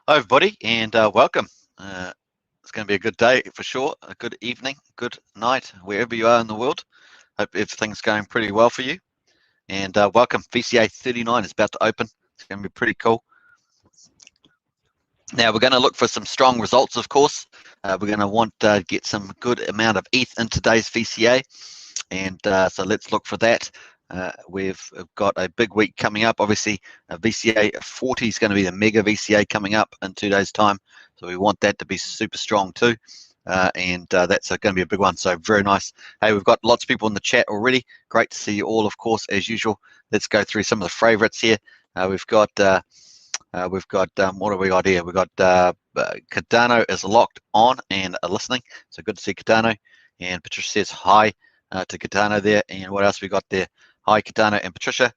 Hi everybody, and welcome. It's going to be a good day for sure, a good evening, good night, wherever you are in the world. Hope everything's going pretty well for you. And welcome, VCA39 is about to open. It's going to be pretty cool. Now we're going to look for some strong results, of course. We're going to want to get some good amount of ETH in today's VCA. And so let's look for that. We've got a big week coming up. Obviously, VCA 40 is going to be the mega VCA coming up in 2 days' time. So we want that to be super strong too. And that's going to be a big one. So very nice. Hey, we've got lots of people in the chat already. Great to see you all, of course, as usual. Let's go through some of the favorites here. We've got what have we got here? We've got Cardano is locked on and listening. So good to see Cardano. And Patricia says hi to Cardano there. And what else we got there? Hi, Cardano and Patricia.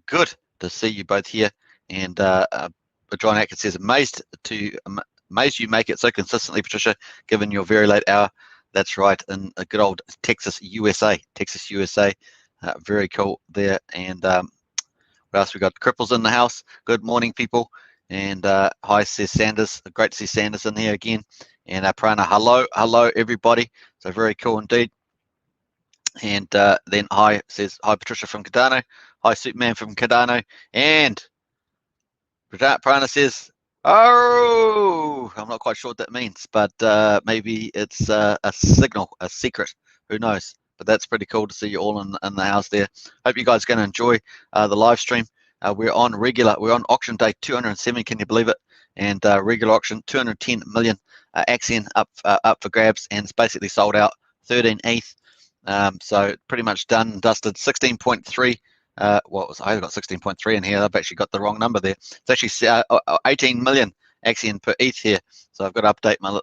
Good to see you both here. And John Atkins says, amazed you make it so consistently, Patricia, given your very late hour. That's right, in a good old Texas, USA. Very cool there. And what else we got? Cripples in the house. Good morning, people. And hi, says Sanders. Great to see Sanders in here again. And Prana, hello, everybody. So very cool indeed. And then hi, says hi, Patricia from Cardano. Hi, Superman from Cardano. And Prana says, oh, I'm not quite sure what that means, but maybe it's a signal, a secret. Who knows? But that's pretty cool to see you all in the house there. Hope you guys are going to enjoy the live stream. We're on auction day 207, can you believe it? And regular auction 210 million Axion up for grabs, and it's basically sold out 13 ETH. So pretty much done and dusted. 16.3. I got 16.3 in here. I've actually got the wrong number there. It's actually 18 million Axion per ETH here. So I've got to update my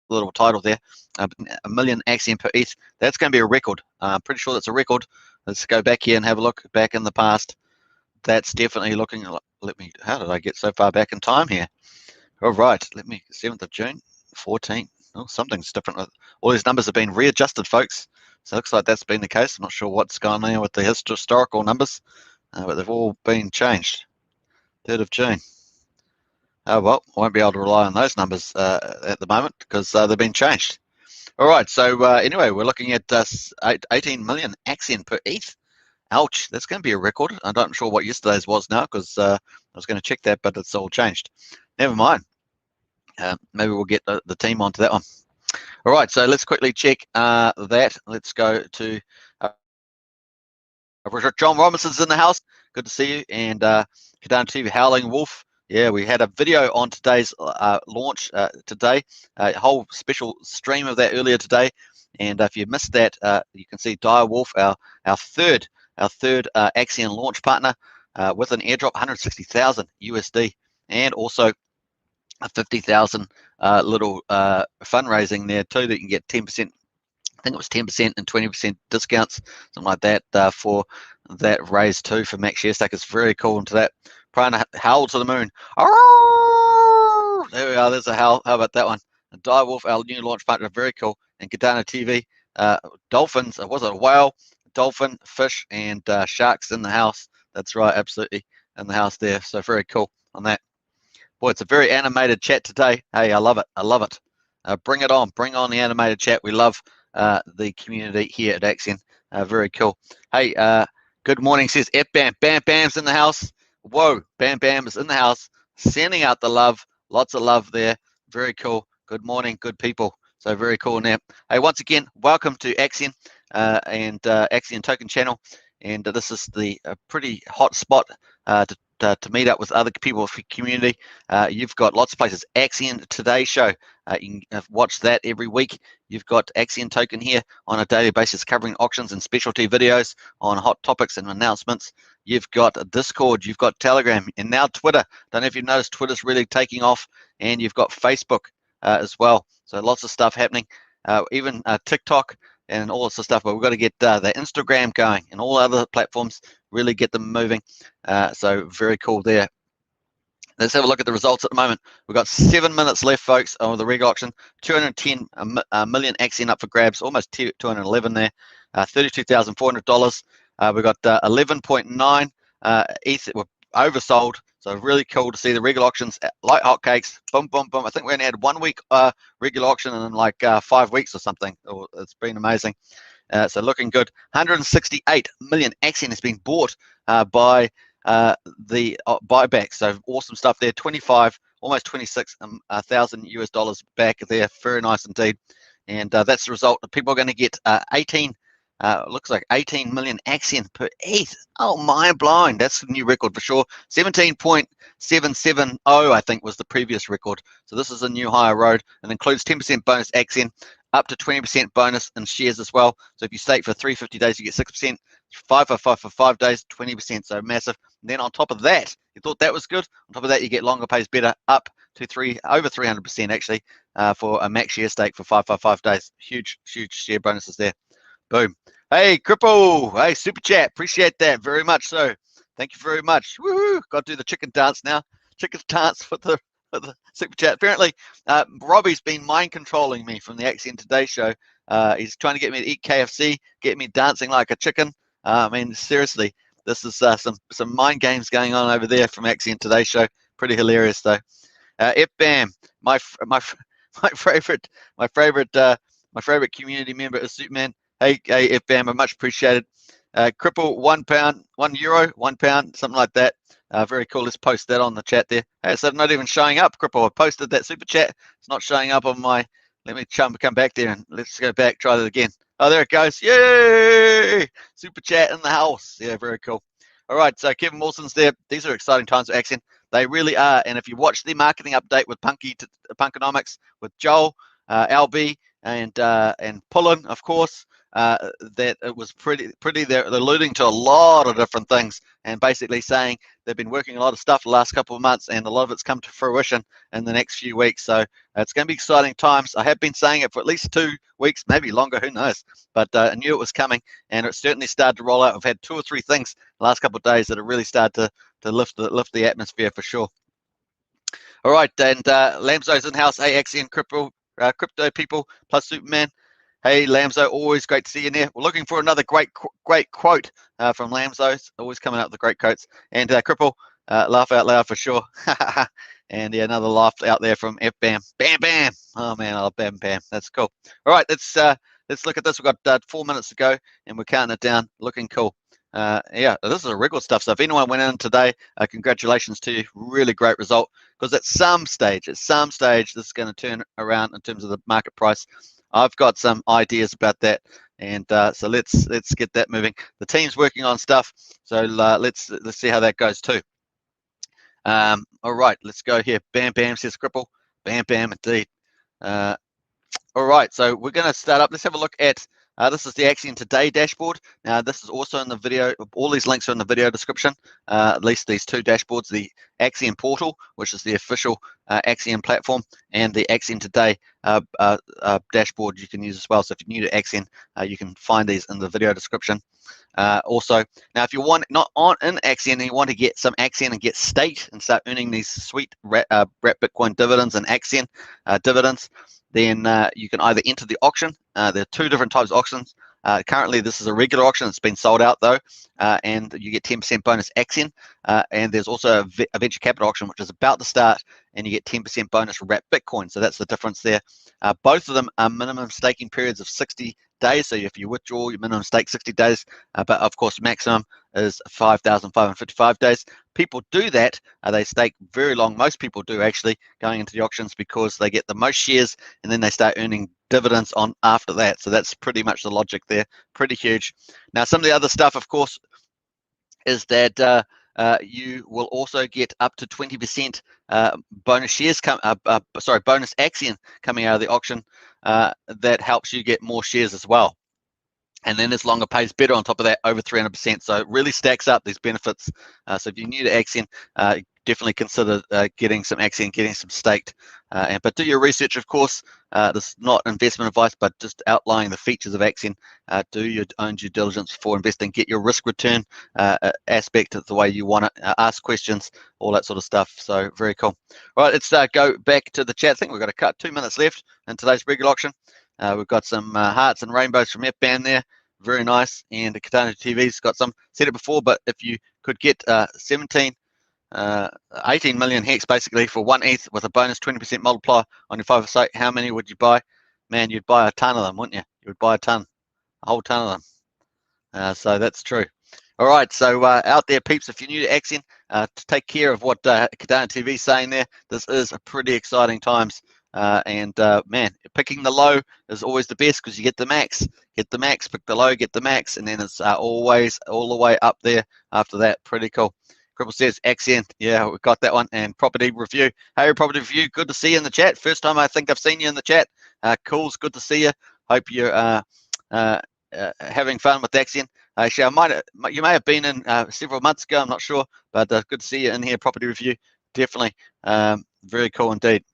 little title there. A million Axion per ETH. That's going to be a record. I'm pretty sure that's a record. Let's go back here and have a look back in the past. That's definitely looking. How did I get so far back in time here? All right, 7th of June, 14. Oh, something's different. All these numbers have been readjusted, folks. So it looks like that's been the case. I'm not sure what's going on with the historical numbers, but they've all been changed. 3rd of June. Oh, well, I won't be able to rely on those numbers at the moment because they've been changed. All right, so anyway, we're looking at 18 million Axion per ETH. Ouch, that's going to be a record. I'm not sure what yesterday's was now because I was going to check that, but it's all changed. Never mind. Maybe we'll get the team onto that one. All right, so let's quickly check that. Let's go to John Robinson's in the house. Good to see you. And Cardano TV, Howling Wolf. Yeah, we had a video on today's launch today, a whole special stream of that earlier today. And if you missed that, you can see Dire Wolf, our third Axion launch partner, with an airdrop 160,000 USD, and also a 50,000 little fundraising there too, that you can get 10%. I think it was 10% and 20% discounts, something like that, for that raise too for Max Sharestack. It's very cool into that. Prana, howl to the moon. Oh, there we are. There's a howl. How about that one? And Dire Wolf, our new launch partner, very cool. And Cardano TV, dolphins. Was it a whale? Dolphin, fish, and sharks in the house. That's right, absolutely in the house there. So very cool on that. Boy, it's a very animated chat today. Hey, I love it. I love it. Bring it on. Bring on the animated chat. We love the community here at Axion. Very cool. Hey, good morning, says FBAM. Bam Bam's in the house. Whoa, Bam Bam is in the house, sending out the love. Lots of love there. Very cool. Good morning, good people. So very cool now. Hey, once again, welcome to Axion and Axion Token Channel. And this is the pretty hot spot to meet up with other people of the community. You've got lots of places. Axion Today Show. You can watch that every week. You've got Axion Token here on a daily basis, covering auctions and specialty videos on hot topics and announcements. You've got Discord, you've got Telegram, and now Twitter. Don't know if you've noticed, Twitter's really taking off. And you've got Facebook as well. So lots of stuff happening. Even TikTok and all sorts of stuff. But we've got to get the Instagram going and all other platforms, really get them moving. So very cool there. Let's have a look at the results at the moment. We've got 7 minutes left, folks, of the regular auction. 210 million Axion up for grabs, almost 211 there. $32,400. We've got 11.9 ETH. We're oversold, So really cool to see the regular auctions like hotcakes. Boom, boom, boom. I think we only had 1 week regular auction and in like 5 weeks or something. It's been amazing. So looking good. 168 million Axion has been bought by the buyback. So awesome stuff there. 25, almost 26,000 US dollars back there. Very nice indeed. And that's the result. People are going to get 18. Looks like 18 million Axion per ETH. Oh, mind blowing. That's a new record for sure. 17.770, I think, was the previous record. So this is a new higher road and includes 10% bonus Axion, up to 20% bonus in shares as well. So if you stake for 350 days, you get 6%. 5 for 5 days, 20%. So massive. And then on top of that, you thought that was good. On top of that, you get longer pays better, up to over 300% actually for a max share stake for 5 days. Huge share bonuses there. Boom. Hey, Cripple. Hey, super chat. Appreciate that very much. So, thank you very much. Woohoo! Got to do the chicken dance now. Chicken dance for the super chat. Apparently, Robbie's been mind controlling me from the Axion Today show. He's trying to get me to eat KFC, get me dancing like a chicken. I mean, seriously, this is some mind games going on over there from Axion Today show. Pretty hilarious though. FBAM, my favorite community member is Superman. Hey, FBAM, much appreciated. Cripple, £1, €1, £1, something like that. Very cool. Let's post that on the chat there. Hey, so not even showing up, Cripple. I posted that super chat. It's not showing up on my. Let me come back there and let's go back. Try that again. Oh, there it goes. Yay! Super chat in the house. Yeah, very cool. All right, so Kevin Wilson's there. These are exciting times for Axion. They really are. And if you watch the marketing update with Punkonomics, with Joel, LB, and Pullen, of course, that it was pretty. They're alluding to a lot of different things and basically saying they've been working a lot of stuff the last couple of months and a lot of it's come to fruition in the next few weeks. So it's going to be exciting times. I have been saying it for at least 2 weeks, maybe longer, who knows, but I knew it was coming and it certainly started to roll out. I've had 2 or 3 things the last couple of days that have really started to lift the atmosphere for sure. All right, and Lamzo's in house. Hey, Axion crypto people plus Superman. Hey, Lamzo, always great to see you in there. We're looking for another great quote from Lamzo. Always coming up with great quotes. And Cripple, laugh out loud for sure. And yeah, another laugh out there from FBAM. Bam, bam. Oh man, I love Bam, bam. That's cool. All right, let's look at this. We've got 4 minutes to go, and we're counting it down. Looking cool. Yeah, this is a regular stuff. So if anyone went in today, congratulations to you. Really great result. Because at some stage, this is going to turn around in terms of the market price. I've got some ideas about that, and so let's get that moving. The team's working on stuff, so let's see how that goes too. All right, let's go here. Bam, bam, says Cripple. Bam, bam, indeed. All right, so we're going to start up. Let's have a look at. This is the Axion Today dashboard. Now, this is also in the video. All these links are in the video description, at least these 2 dashboards, the Axion portal, which is the official Axion platform, and the Axion Today dashboard you can use as well. So if you're new to Axion, you can find these in the video description. Also, now if you want not on in Axion and you want to get some Axion and get staked and start earning these sweet wrap Bitcoin dividends and Axion dividends, then you can either enter the auction. There are 2 different types of auctions. Currently, this is a regular auction. It's been sold out though, and you get 10% bonus Axion. And there's also a venture capital auction, which is about to start, and you get 10% bonus wrap Bitcoin. So that's the difference there. Both of them are minimum staking periods of 60 days. So if you withdraw, your minimum stake 60 days, but of course maximum is 5,555 days. People do that. They stake very long. Most people do actually going into the auctions because they get the most shares and then they start earning dividends on after that. So that's pretty much the logic there. Pretty huge. Now, some of the other stuff, of course, is that you will also get up to 20% bonus shares bonus Axion coming out of the auction. That helps you get more shares as well. And then there's longer pays better on top of that, over 300%. So it really stacks up these benefits. So if you're new to Axion, definitely consider getting some Axion, getting some staked. But do your research, of course. This is not investment advice, but just outlining the features of Axion. Do your own due diligence before investing. Get your risk return aspect of the way you want to ask questions, all that sort of stuff. So very cool. All right, let's go back to the chat. I think we've got to cut 2 minutes left in today's regular auction. We've got some hearts and rainbows from FBAM there. Very nice. And the Katana TV's got some. Said it before, but if you could get 17 18 million hex basically for 1 ETH with a bonus 20% multiplier on your FIFO site. How many would you buy? Man, you'd buy a ton of them, wouldn't you? You would buy a whole ton of them. So that's true. All right, so out there, peeps, if you're new to Axion, to take care of what Cardano TV is saying there, this is a pretty exciting times. Man, picking the low is always the best because you get the max. Get the max, pick the low, get the max, and then it's always all the way up there after that. Pretty cool. Cripple says Axion. Yeah, we got that one. And property review. Hey, property review. Good to see you in the chat. First time I think I've seen you in the chat. Cool. It's good to see you. Hope you're having fun with Axion. Actually, you may have been in several months ago. I'm not sure, but good to see you in here. Property review. Definitely. Very cool indeed.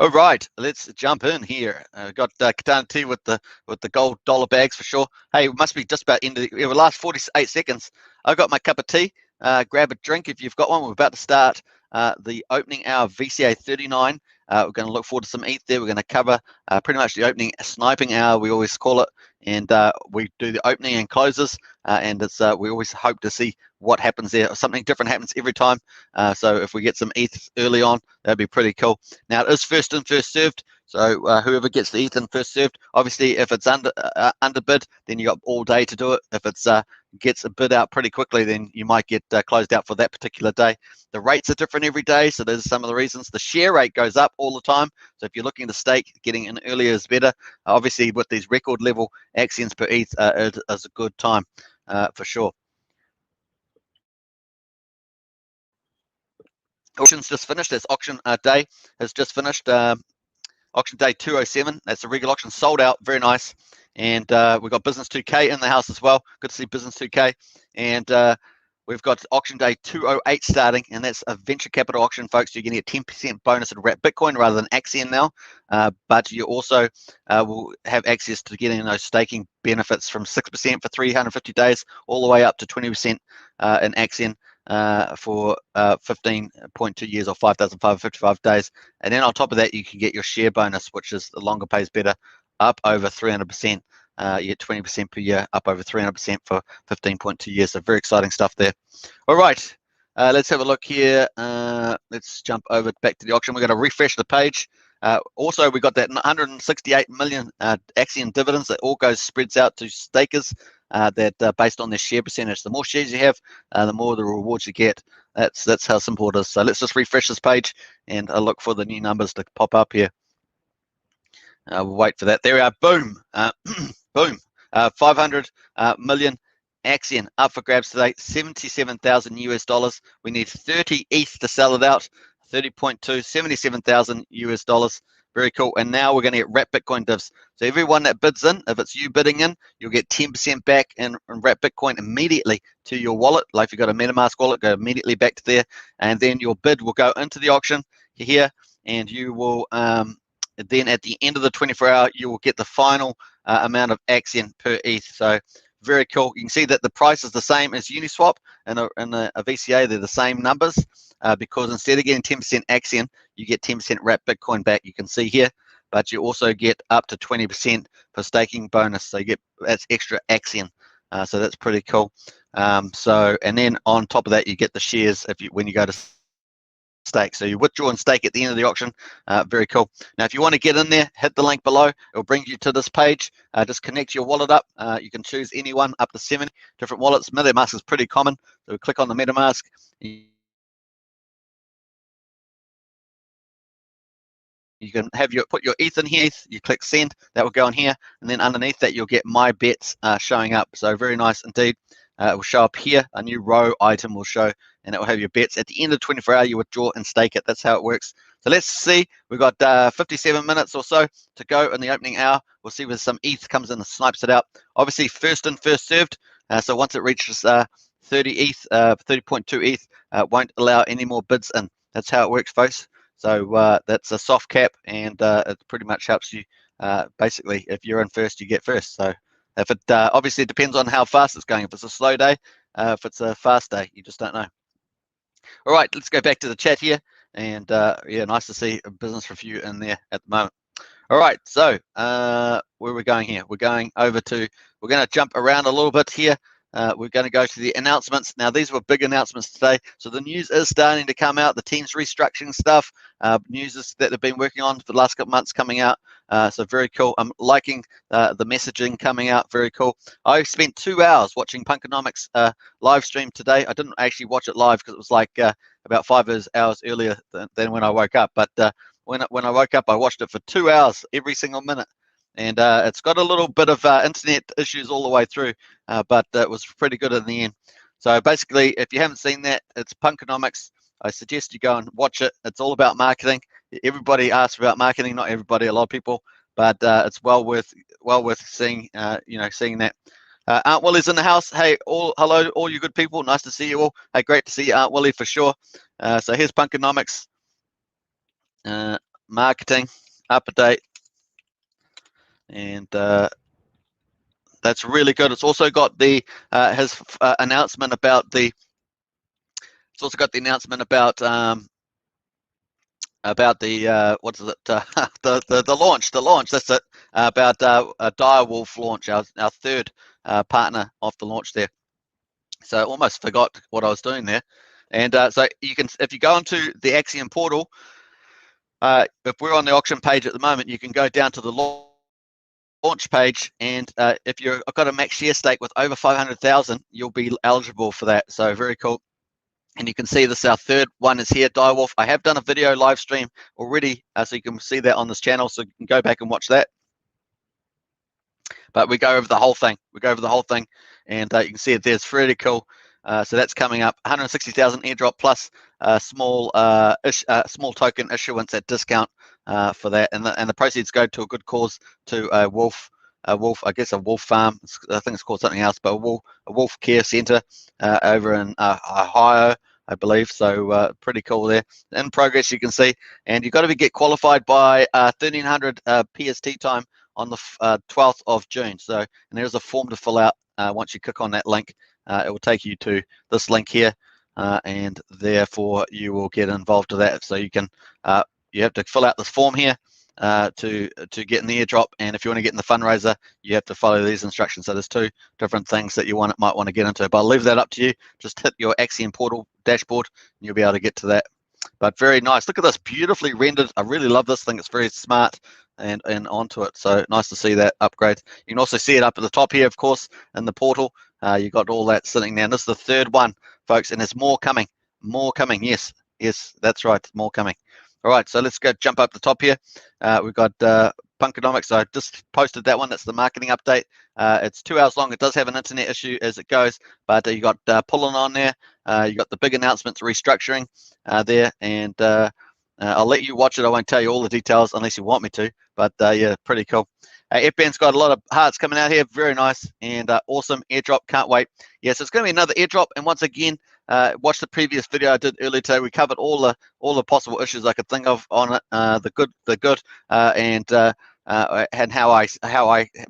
All right, let's jump in here. Got Cardano T with the gold dollar bags for sure. Hey, it must be just about end of the last 48 seconds. I've got my cup of tea. Grab a drink if you've got one. We're about to start the opening hour of VCA39. We're going to look forward to some ETH there. We're going to cover pretty much the opening sniping hour, we always call it, and we do the opening and closes, and it's we always hope to see what happens there. Something different happens every time. So if we get some ETH early on, that'd be pretty cool. Now it is first in, first served. So whoever gets the ETH in first served. Obviously, if it's under bid, then you got all day to do it. If it's gets a bid out pretty quickly, then you might get closed out for that particular day. The rates are different every day, so those are some of the reasons. The share rate goes up all the time. So if you're looking to stake, getting in earlier is better. Obviously, with these record level Axions per ETH, it is a good time for sure. Auction's just finished. This auction day has just finished. Auction day 207. That's a regular auction, sold out. Very nice. And we've got Business 2K in the house as well. Good to see Business 2K. And we've got auction day 208 starting, and that's a venture capital auction, folks. You're getting a 10% bonus at Wrap Bitcoin rather than Axion now. But you also will have access to getting those staking benefits from 6% for 350 days all the way up to 20% in Axion for 15.2 years or 5,555 days. And then on top of that, you can get your share bonus, which is the longer pays better, up over 300%. You get 20% per year, up over 300% for 15.2 years. So very exciting stuff there. All right, let's have a look here. Let's jump over back to the auction. We're going to refresh the page. Also, we got that 168 million Axion dividends that all spreads out to stakers that based on their share percentage. The more shares you have, the more the rewards you get. That's how simple it is. So let's just refresh this page and look for the new numbers to pop up here. We'll wait for that. There we are. Boom. Boom. 500 million Axion up for grabs today. 77,000 US dollars. We need 30 ETH to sell it out. 30.2, 77,000 US dollars. Very cool. And now we're going to get Wrap Bitcoin divs. So everyone that bids in, if it's you bidding in, you'll get 10% back in Wrap Bitcoin immediately to your wallet. Like if you've got a MetaMask wallet, go immediately back to there. And then your bid will go into the auction here, and you will then at the end of the 24-hour, you will get the final amount of Axion per ETH. So very cool. You can see that the price is the same as Uniswap and a VCA. They're the same numbers because instead of getting 10% Axion, you get 10% Wrap Bitcoin back. You can see here, but you also get up to 20% for staking bonus. So you get that's extra Axion. So that's pretty cool. And then on top of that, you get the shares when you go to stake. So you withdraw and stake at the end of the auction. Very cool. Now, if you want to get in there, hit the link below. It'll bring you to this page. Just connect your wallet up. You can choose any one up to 7 different wallets. MetaMask is pretty common. So click on the MetaMask. You can have put your ETH in here. You click send. That will go in here, and then underneath that you'll get my bets showing up. So very nice indeed. It will show up here. A new row item will show, and it will have your bets. At the end of 24 hours, you withdraw and stake it. That's how it works. So let's see. We've got 57 minutes or so to go in the opening hour. We'll see whether some ETH comes in and snipes it out. Obviously, first in, first served. So once it reaches 30 ETH, 30.2 ETH, won't allow any more bids in. That's how it works, folks. So that's a soft cap, and it pretty much helps you. Basically, if you're in first, you get first. So if it obviously it depends on how fast it's going. If it's a slow day, if it's a fast day, you just don't know. All right, let's go back to the chat here, and yeah, nice to see a business review in there at the moment. All right, so where are we going here? We're going over to. We're going to jump around a little bit here. we're going to go to the announcements. Now, these were big announcements today. So the news is starting to come out. The team's restructuring stuff, news that they've been working on for the last couple months coming out. So very cool. I'm liking the messaging coming out. Very cool. I spent 2 hours watching Punkonomics live stream today. I didn't actually watch it live because it was like about 5 hours earlier than when I woke up. But when I woke up, I watched it for 2 hours every single minute. And it's got a little bit of internet issues all the way through, but it was pretty good in the end. So basically, if you haven't seen that, it's Punkonomics. I suggest you go and watch it. It's all about marketing. Everybody asks about marketing, not everybody, a lot of people, but it's well worth seeing. Seeing that. Aunt Willie's in the house. Hey, hello, all you good people. Nice to see you all. Hey, great to see you, Aunt Willie, for sure. So here's Punkonomics marketing update. And that's really good. It's also got the his announcement about the. It's also got the announcement about the what is it? The launch. That's it. About Direwolf launch, our third partner of the launch there. So I almost forgot what I was doing there. And so you can, if you go onto the Axion portal, if we're on the auction page at the moment, you can go down to the launch page, and if you've got a max share stake with over 500,000, you'll be eligible for that. So very cool. And you can see this, our third one is here, Direwolf. I have done a video live stream already, so you can see that on this channel, so you can go back and watch that. But we go over the whole thing. And you can see it there. It's really cool. So that's coming up. 160,000 airdrop plus small token issuance at discount for that, and the proceeds go to a good cause, to a wolf, I guess a wolf farm. I think it's called something else, but a wolf care center over in Ohio, I believe. So pretty cool there. In progress, you can see, and you've got to get qualified by 1300 PST time on the 12th of June. So, and there's a form to fill out. Once you click on that link, it will take you to this link here, and therefore you will get involved to that. So you can you have to fill out this form here to get in the airdrop, and if you want to get in the fundraiser, you have to follow these instructions. So there's 2 different things that you might want to get into, but I'll leave that up to you. Just hit your Axion portal dashboard and you'll be able to get to that. But very nice. Look at this, beautifully rendered. I really love this thing. It's very smart and onto it. So nice to see that upgrade. You can also see it up at the top here, of course, in the portal. You got all that sitting there. And this is the third one, folks, and there's more coming. Yes, that's right, more coming. All right, so let's go jump up the top here. We've got Punkonomics. I just posted that one. That's the marketing update. It's 2 hours long. It does have an internet issue as it goes, but you got pulling on there. You got the big announcements, restructuring there, and I'll let you watch it. I won't tell you all the details unless you want me to, but yeah, pretty cool. FBand's got a lot of hearts coming out here. Very nice and awesome airdrop. Can't wait. Yeah, so it's going to be another airdrop. And once again, watch the previous video I did earlier today. We covered all the possible issues I could think of on it. The good, and how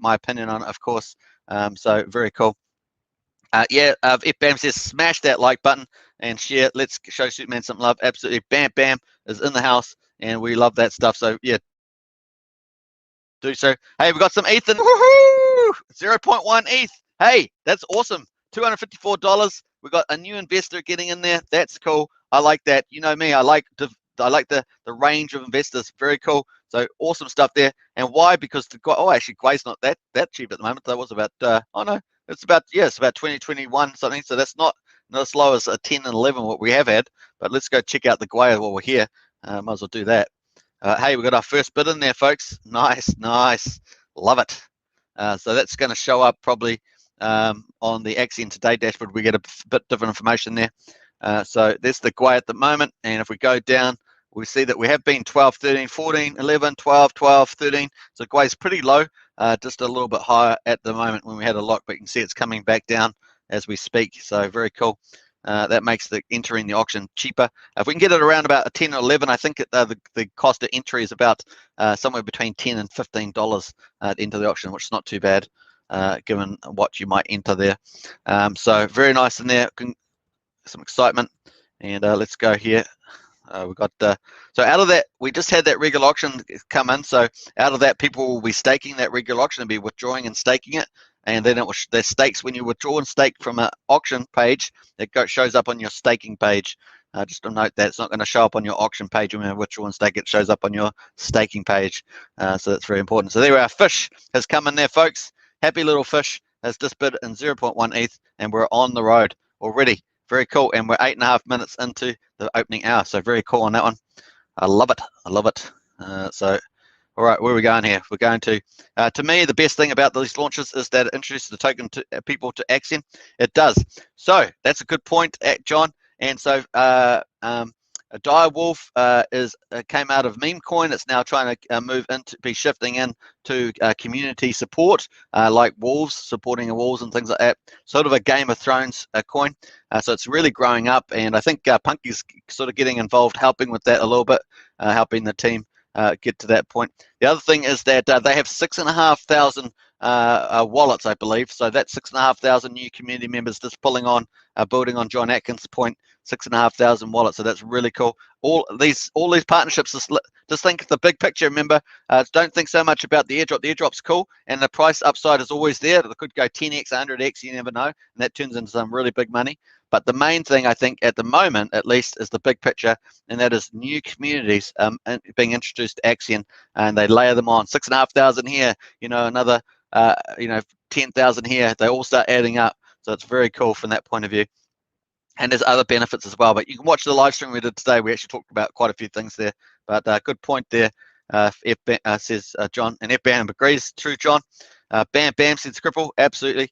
my opinion on it, of course. So very cool. Yeah, FBAM says smash that like button and share. Let's show Superman some love. Absolutely. Bam is in the house, and we love that stuff. So yeah, do so. Hey, we got some ETH. Woohoo! 0.1 ETH. Hey, that's awesome. $254. We got a new investor getting in there. That's cool. I like that. You know me. I like the range of investors. Very cool. So awesome stuff there. And why? Because actually, Gwei's not that cheap at the moment. That was about it's about 2021 something. So that's not as low as a 10 and 11 what we have had. But let's go check out the Gwei while we're here. Might as well do that. Hey, we got our first bid in there, folks. Nice. Love it. So that's going to show up probably on the Axion Today dashboard. We get a bit different information there. So there's the Gwei at the moment. And if we go down, we see that we have been 12, 13, 14, 11, 12, 12, 13. So Gwei's pretty low, just a little bit higher at the moment when we had a lock, but you can see it's coming back down as we speak. So very cool. That makes entering the auction cheaper. If we can get it around about a 10 or 11, I think the cost of entry is about somewhere between $10 and $15 into the auction, which is not too bad given what you might enter there. So very nice in there. Some excitement. And let's go here. We got so out of that, we just had that regular auction come in. So out of that, people will be staking that regular auction and be withdrawing and staking it. and then there's stakes when you withdraw and stake from an auction page. It shows up on your staking page. Just to note that it's not going to show up on your auction page when you withdraw and stake. It shows up on your staking page. So that's very important. So there our fish has come in there, folks. Happy little fish has just bid in 0.1 ETH, and we're on the road already. Very cool. And we're 8.5 minutes into the opening hour. So very cool on that one. I love it. I love it. So, all right, where are we going here? We're going to me, the best thing about these launches is that it introduces the token to people to Axion. It does. So that's a good point, John. And so a dire wolf came out of meme coin. It's now trying to move into shifting into community support, like wolves, supporting the wolves and things like that. Sort of a Game of Thrones coin. So it's really growing up, and I think Punky's sort of getting involved, helping with that a little bit, helping the team get to that point. The other thing is that they have 6,500 wallets, I believe. So that's 6,500 new community members just pulling on, building on John Atkins' point. 6,500 wallets, so that's really cool. All these partnerships, just think of the big picture. Remember, don't think so much about the airdrop. The airdrop's cool, and the price upside is always there. It could go 10x, 100x, you never know, and that turns into some really big money. But the main thing, I think, at the moment, at least, is the big picture, and that is new communities being introduced to Axion, and they layer them on. 6,500 here, another, 10,000 here. They all start adding up, so it's very cool from that point of view. And there's other benefits as well. But you can watch the live stream we did today. We actually talked about quite a few things there. But good point there, says John. And FBAM agrees. True, John. Bam says Cripple. Absolutely.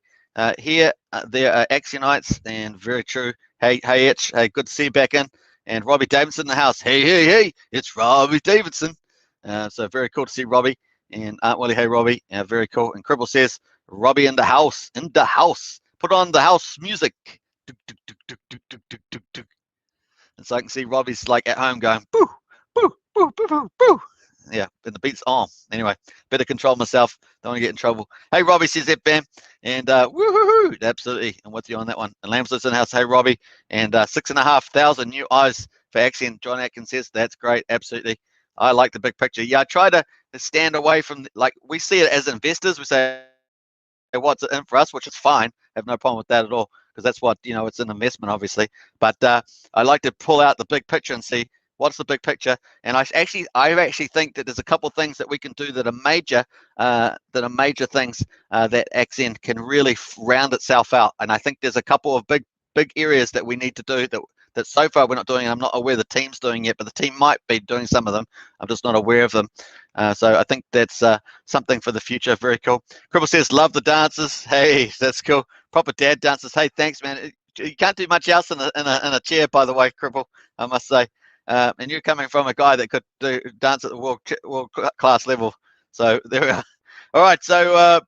Here, there are Axionites, and very true. Hey, Itch. Hey, good to see you back in. And Robbie Davidson in the house. Hey, it's Robbie Davidson. So very cool to see Robbie. And Aunt Willie, hey, Robbie. Very cool. And Cripple says, Robbie in the house. Put on the house music. And so I can see Robbie's like at home going boo, boo, boo, boo, boo, boo. Yeah, and the beat's on. Anyway, better control myself. Don't want to get in trouble. Hey, Robbie says that, Bam. And woohoo, absolutely. I'm with you on that one. And Lamson's in the house. Hey, Robbie. And 6,500 new eyes for Axion. John Atkins says that's great. Absolutely. I like the big picture. Yeah, I try to stand away from, like, we see it as investors. We say, hey, what's it in for us, which is fine. I have no problem with that at all, because that's what, it's an investment, obviously. But I like to pull out the big picture and see what's the big picture. And I actually think that there's a couple of things that we can do that are major things that Axion can really round itself out. And I think there's a couple of big areas that we need to do that so far we're not doing. I'm not aware the team's doing it, but the team might be doing some of them. I'm just not aware of them. So I think that's something for the future. Very cool. Cripple says, love the dances. Hey, that's cool. Proper dad dances. Hey, thanks, man. You can't do much else in a chair, by the way, Cripple, I must say. And you're coming from a guy that could dance at the world class level. So there we are. All right, so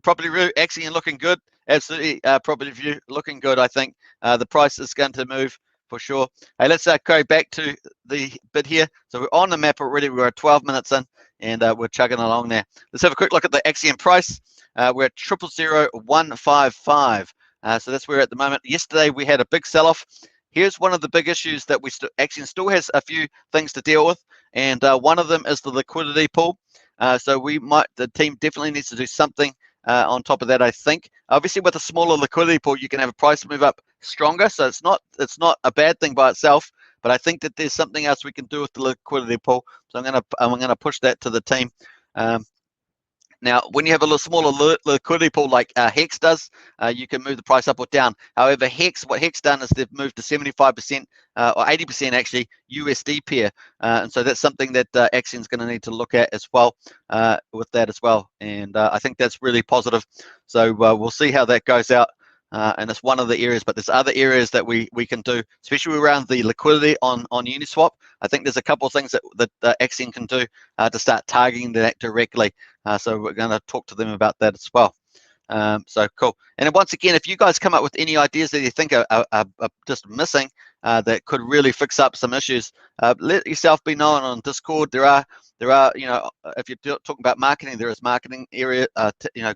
property review, Axion looking good. Absolutely, property review looking good. I think the price is going to move for sure. Hey, let's go back to the bid here. So we're on the map already. We're 12 minutes in, and we're chugging along there. Let's have a quick look at the Axion price. We're at 000155. So that's where we're at the moment. Yesterday we had a big sell-off. Here's one of the big issues that Axion still has a few things to deal with, and one of them is the liquidity pool. So the team definitely needs to do something on top of that, I think. Obviously, with a smaller liquidity pool, you can have a price move up stronger. So it's not a bad thing by itself. But I think that there's something else we can do with the liquidity pool. So I'm gonna push that to the team. Now, when you have a little smaller liquidity pool like Hex does, you can move the price up or down. However, what Hex done is they've moved to 75% or 80% actually USD pair, and so that's something that Axion's going to need to look at as well with that as well. And I think that's really positive. So we'll see how that goes out. And it's one of the areas, but there's other areas that we can do, especially around the liquidity on Uniswap. I think there's a couple of things that Axion can do to start targeting that directly. So we're going to talk to them about that as well. So cool. And then once again, if you guys come up with any ideas that you think are just missing that could really fix up some issues, let yourself be known on Discord. There are if you're talking about marketing, there is marketing area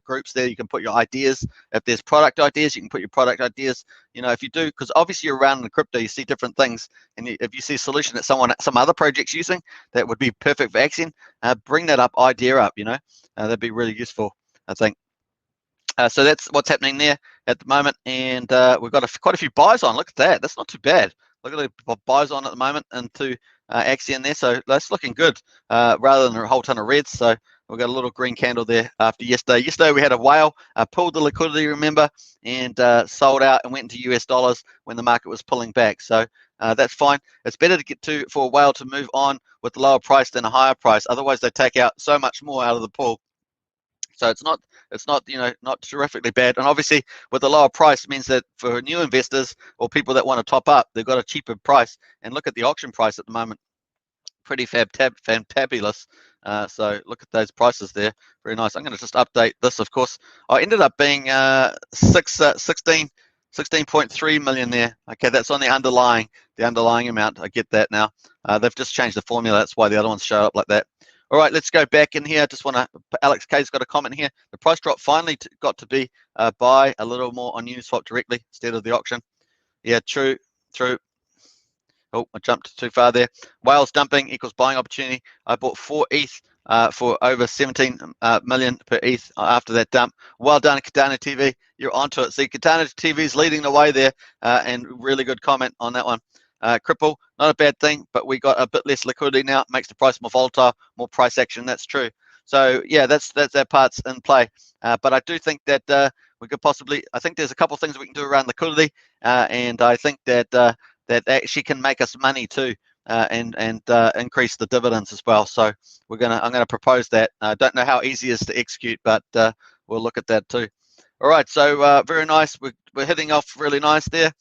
groups there. You can put your ideas. If there's product ideas, you can put your product ideas. If you do, because obviously you're around in crypto, you see different things, and if you see a solution that some other project's using that would be perfect for Axion, bring that idea up. That'd be really useful, I think. So that's what's happening there at the moment, and we've got quite a few buys on. Look at that. That's not too bad. Look at the buys on at the moment into Axion there. So that's looking good rather than a whole ton of reds. So we've got a little green candle there after yesterday. Yesterday we had a whale, pulled the liquidity, remember, and sold out and went into US dollars when the market was pulling back. So that's fine. It's better to get for a whale to move on with the lower price than a higher price. Otherwise, they take out so much more out of the pool. So it's not not terrifically bad. And obviously with the lower price, it means that for new investors or people that want to top up, they've got a cheaper price. And look at the auction price at the moment, pretty fantabulous. So look at those prices there, very nice. I'm going to just update this. Of course, I ended up being 16.3 million there. Okay, that's on the underlying amount. I get that now. They've just changed the formula. That's why the other ones show up like that. All right, let's go back in here. Just want to, Alex K's got a comment here. The price drop finally got to be buy a little more on Uniswap directly instead of the auction. Yeah, true. Oh, I jumped too far there. Whales dumping equals buying opportunity. I bought 4 ETH for over 17 million per ETH after that dump. Well done, Katana TV. You're onto it. See, Katana TV is leading the way there, and really good comment on that one. Cripple, not a bad thing, but we got a bit less liquidity now. It makes the price more volatile, more price action. That's true. So yeah, that's our parts in play. But I do think that we could possibly. I think there's a couple of things we can do around liquidity, and I think that that actually can make us money too, and increase the dividends as well. So I'm gonna propose that. I don't know how easy it is to execute, but we'll look at that too. All right, so very nice. We're hitting off really nice there.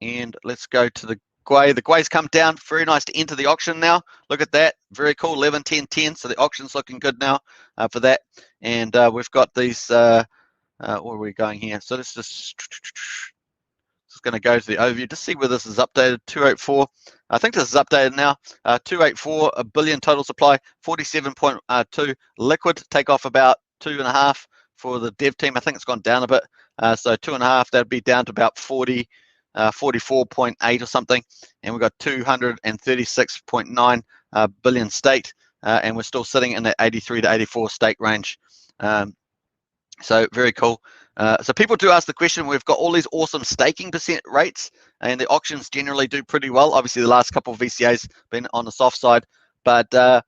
And let's go to the Gwei. The Gwei's come down. Very nice to enter the auction now. Look at that. Very cool. 11, 10, 10. So the auction's looking good now for that. And we've got these. Where are we going here? So let's just going to go to the overview to see where this is updated. 284. I think this is updated now. 284 a billion total supply. 47.2 liquid. Take off about 2.5 for the dev team. I think it's gone down a bit. So 2.5. That'd be down to about 40. 44.8 or something, and we've got 236.9 billion staked, and we're still sitting in that 83 to 84 stake range. So very cool. So people do ask the question, we've got all these awesome staking percent rates, and the auctions generally do pretty well. Obviously the last couple of VCAs been on the soft side, but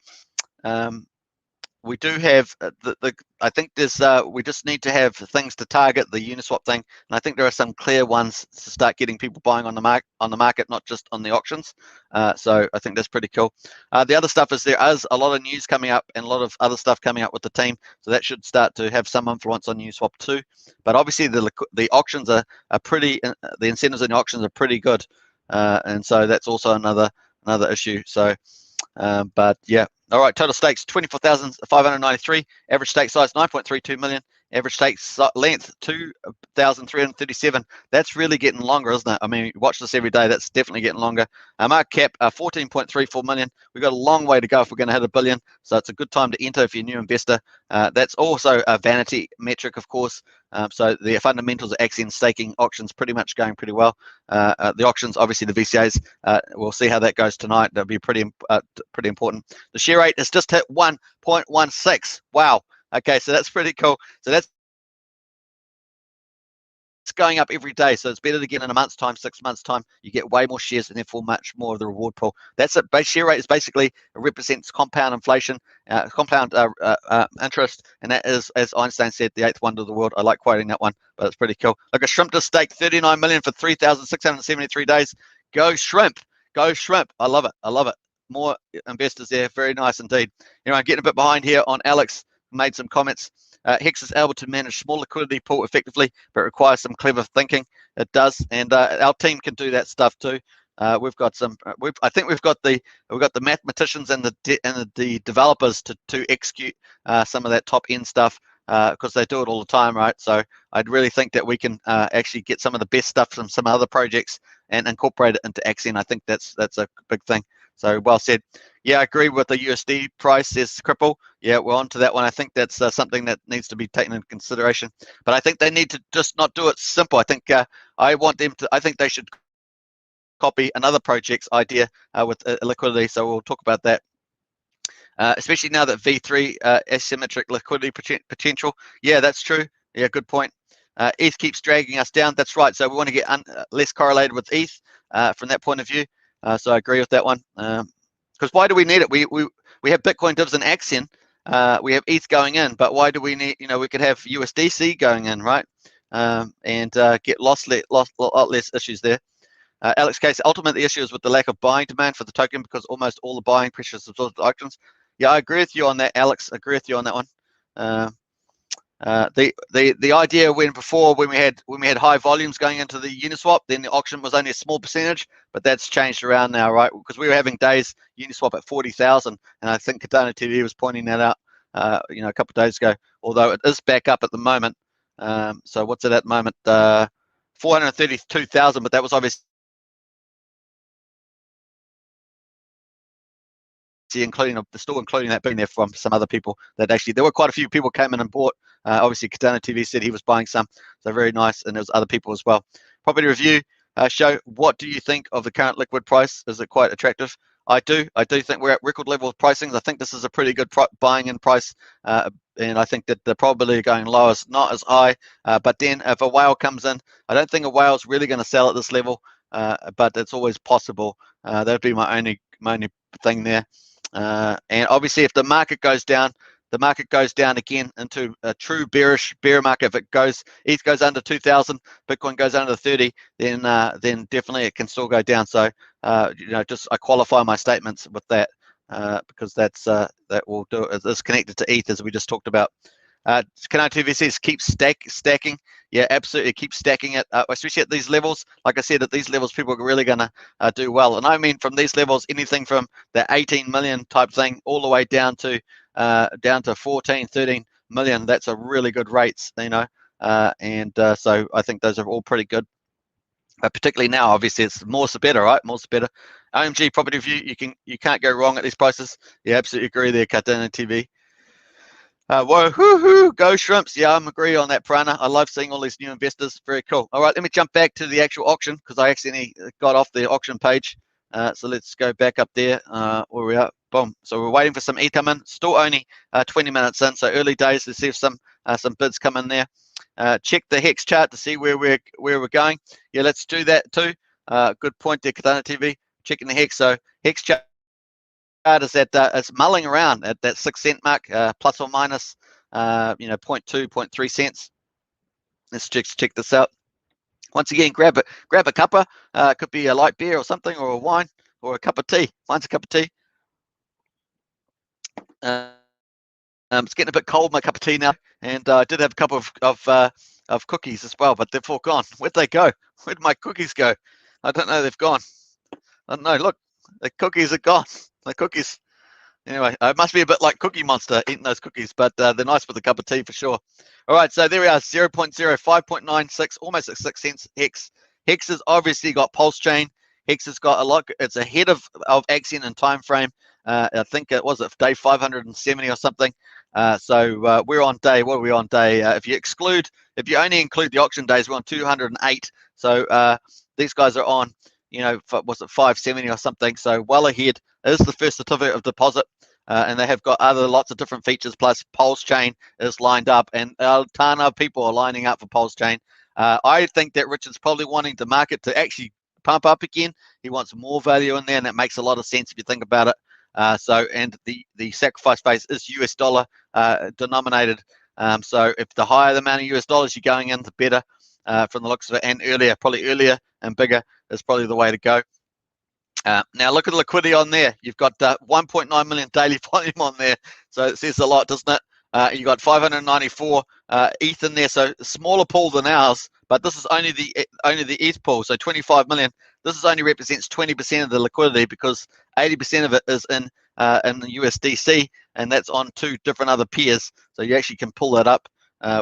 we do have I think there's we just need to have things to target the Uniswap thing, and I think there are some clear ones to start getting people buying on the market, not just on the auctions. So I think that's pretty cool. The other stuff is there is a lot of news coming up and a lot of other stuff coming up with the team, so that should start to have some influence on Uniswap too. But obviously the auctions are pretty, the incentives in the auctions are pretty good, and so that's also another issue. So but yeah. All right, total stakes 24,593. Average stake size 9.32 million. Average stake length 2,337. That's really getting longer, isn't it? I mean, you watch this every day. That's definitely getting longer. Market cap 14.34 million. We've got a long way to go if we're going to hit $1 billion. So it's a good time to enter if you're a new investor. That's also a vanity metric, of course. So the fundamentals of Axion staking auctions pretty much going pretty well. The auctions, obviously the VCAs, we'll see how that goes tonight. That'll be pretty important. The share rate has just hit 1.16. Wow. Okay, so that's pretty cool. So that's going up every day, so it's better to get in a month's time, 6 months time. You get way more shares and therefore much more of the reward pool. That's it. Base share rate is basically represents compound inflation, compound interest, and that is, as Einstein said, the 8th wonder of the world. I like quoting that one, but it's pretty cool. Look, a shrimp just staked 39 million for 3,673 days. Go shrimp, go shrimp. I love it. I love it. More investors there. Very nice indeed. You know, I'm getting a bit behind here on Alex. Made some comments. Hex is able to manage small liquidity pool effectively, but requires some clever thinking. It does, and our team can do that stuff too. We've got some. I think we've got the mathematicians and the developers to execute some of that top end stuff because they do it all the time, right? So I'd really think that we can actually get some of the best stuff from some other projects and incorporate it into Axion. I think that's a big thing. So well said. Yeah, I agree with the USD price, says Cripple. Yeah, we're on to that one. I think that's something that needs to be taken into consideration. But I think they need to just not do it simple. I think I think they should copy another project's idea with liquidity. So we'll talk about that. especially now that V3 asymmetric liquidity potential. Yeah, that's true. Yeah, good point. ETH keeps dragging us down. That's right. So we want to get less correlated with ETH from that point of view. So I agree with that one. Because why do we need it? We have Bitcoin divs and Axion. We have ETH going in, but why do we need? We could have USDC going in, right? And get lot less issues there. Alex Case, ultimately the issue is with the lack of buying demand for the token because almost all the buying pressure is absorbed by auctions. Yeah, I agree with you on that, Alex. I agree with you on that one. The idea when we had high volumes going into the Uniswap, then the auction was only a small percentage, but that's changed around now, right? Because we were having days Uniswap at 40,000, and I think Cardano TV was pointing that out, a couple of days ago. Although it is back up at the moment. So what's it at the moment? 432,000, but that was obviously including that being there from some other people that actually there were quite a few people came in and bought. Obviously Cardano TV said he was buying some, so very nice, and there was other people as well. Property review show, what do you think of the current liquid price? Is it quite attractive? I do think we're at record level pricing. I think this is a pretty good buying in price, and I think that the probability of going low is not as high. But then if a whale comes in, I don't think a whale's really going to sell at this level, but it's always possible. That would be my only thing there. And obviously if the market goes down again into a true bear market. If ETH goes under 2,000, Bitcoin goes under 30, then definitely it can still go down. So just I qualify my statements with that because that will do it. It's connected to ETH as we just talked about. Cardano TV says keep stacking. Yeah, absolutely, keep stacking it, especially at these levels. Like I said, at these levels, people are really going to do well. And I mean, from these levels, anything from the 18 million type thing all the way down to 14, 13 million. That's a really good rates, so I think those are all pretty good. Particularly now, obviously, it's more's the better, right? More's the better. OMG property review, you can't go wrong at these prices. Yeah, absolutely agree there, Cardano TV. Whoa, hoo, go shrimps. Yeah, I'm agree on that, Prana. I love seeing all these new investors. Very cool. All right, let me jump back to the actual auction because I accidentally got off the auction page. So let's go back up there where we are. Boom. So we're waiting for some E come in. Still only 20 minutes in, so early days. Let's see if some bids come in there. Check the Hex chart to see where we're going. Yeah, let's do that too. Good point there, Cardano TV. Checking the Hex. So Hex chart is that it's mulling around at that 6 cent mark, plus or minus 0.2, 0.3 cents. Let's check this out. Once again, grab a cuppa. Could be a light beer or something, or a wine, or a cup of tea. Mine's a cup of tea. It's getting a bit cold, my cup of tea now, and I did have a couple of cookies as well, but they've all gone. Where'd they go? Where'd my cookies go? I don't know. They've gone. I don't know. Look, the cookies are gone. The cookies. Anyway, it must be a bit like Cookie Monster eating those cookies, but they're nice with a cup of tea for sure. All right, so there we are, 0.05.96, almost at 6 cents. Hex has obviously got Pulsechain. Hex has got a lot. It's ahead of Axion in time frame. I think it was at day 570 or something. So we're on day. What are we on day? If you only include the auction days, we're on 208. So these guys are on, was it 570 or something? So well ahead. It is the first certificate of deposit, and they have got lots of different features. Plus, Pulsechain is lined up, and a ton of people are lining up for Pulsechain. I think that Richard's probably wanting the market to actually pump up again. He wants more value in there, and that makes a lot of sense if you think about it. And the sacrifice phase is US dollar denominated. So if the higher the amount of US dollars you're going in, the better from the looks of it. And probably earlier and bigger is probably the way to go. Now look at the liquidity on there. You've got 1.9 million daily volume on there, so it says a lot, doesn't it? You got 594 ETH in there, so smaller pool than ours, but this is only the ETH pool, so 25 million. This only represents 20% of the liquidity because 80% of it is in the USDC, and that's on 2 different other pairs. So you actually can pull that up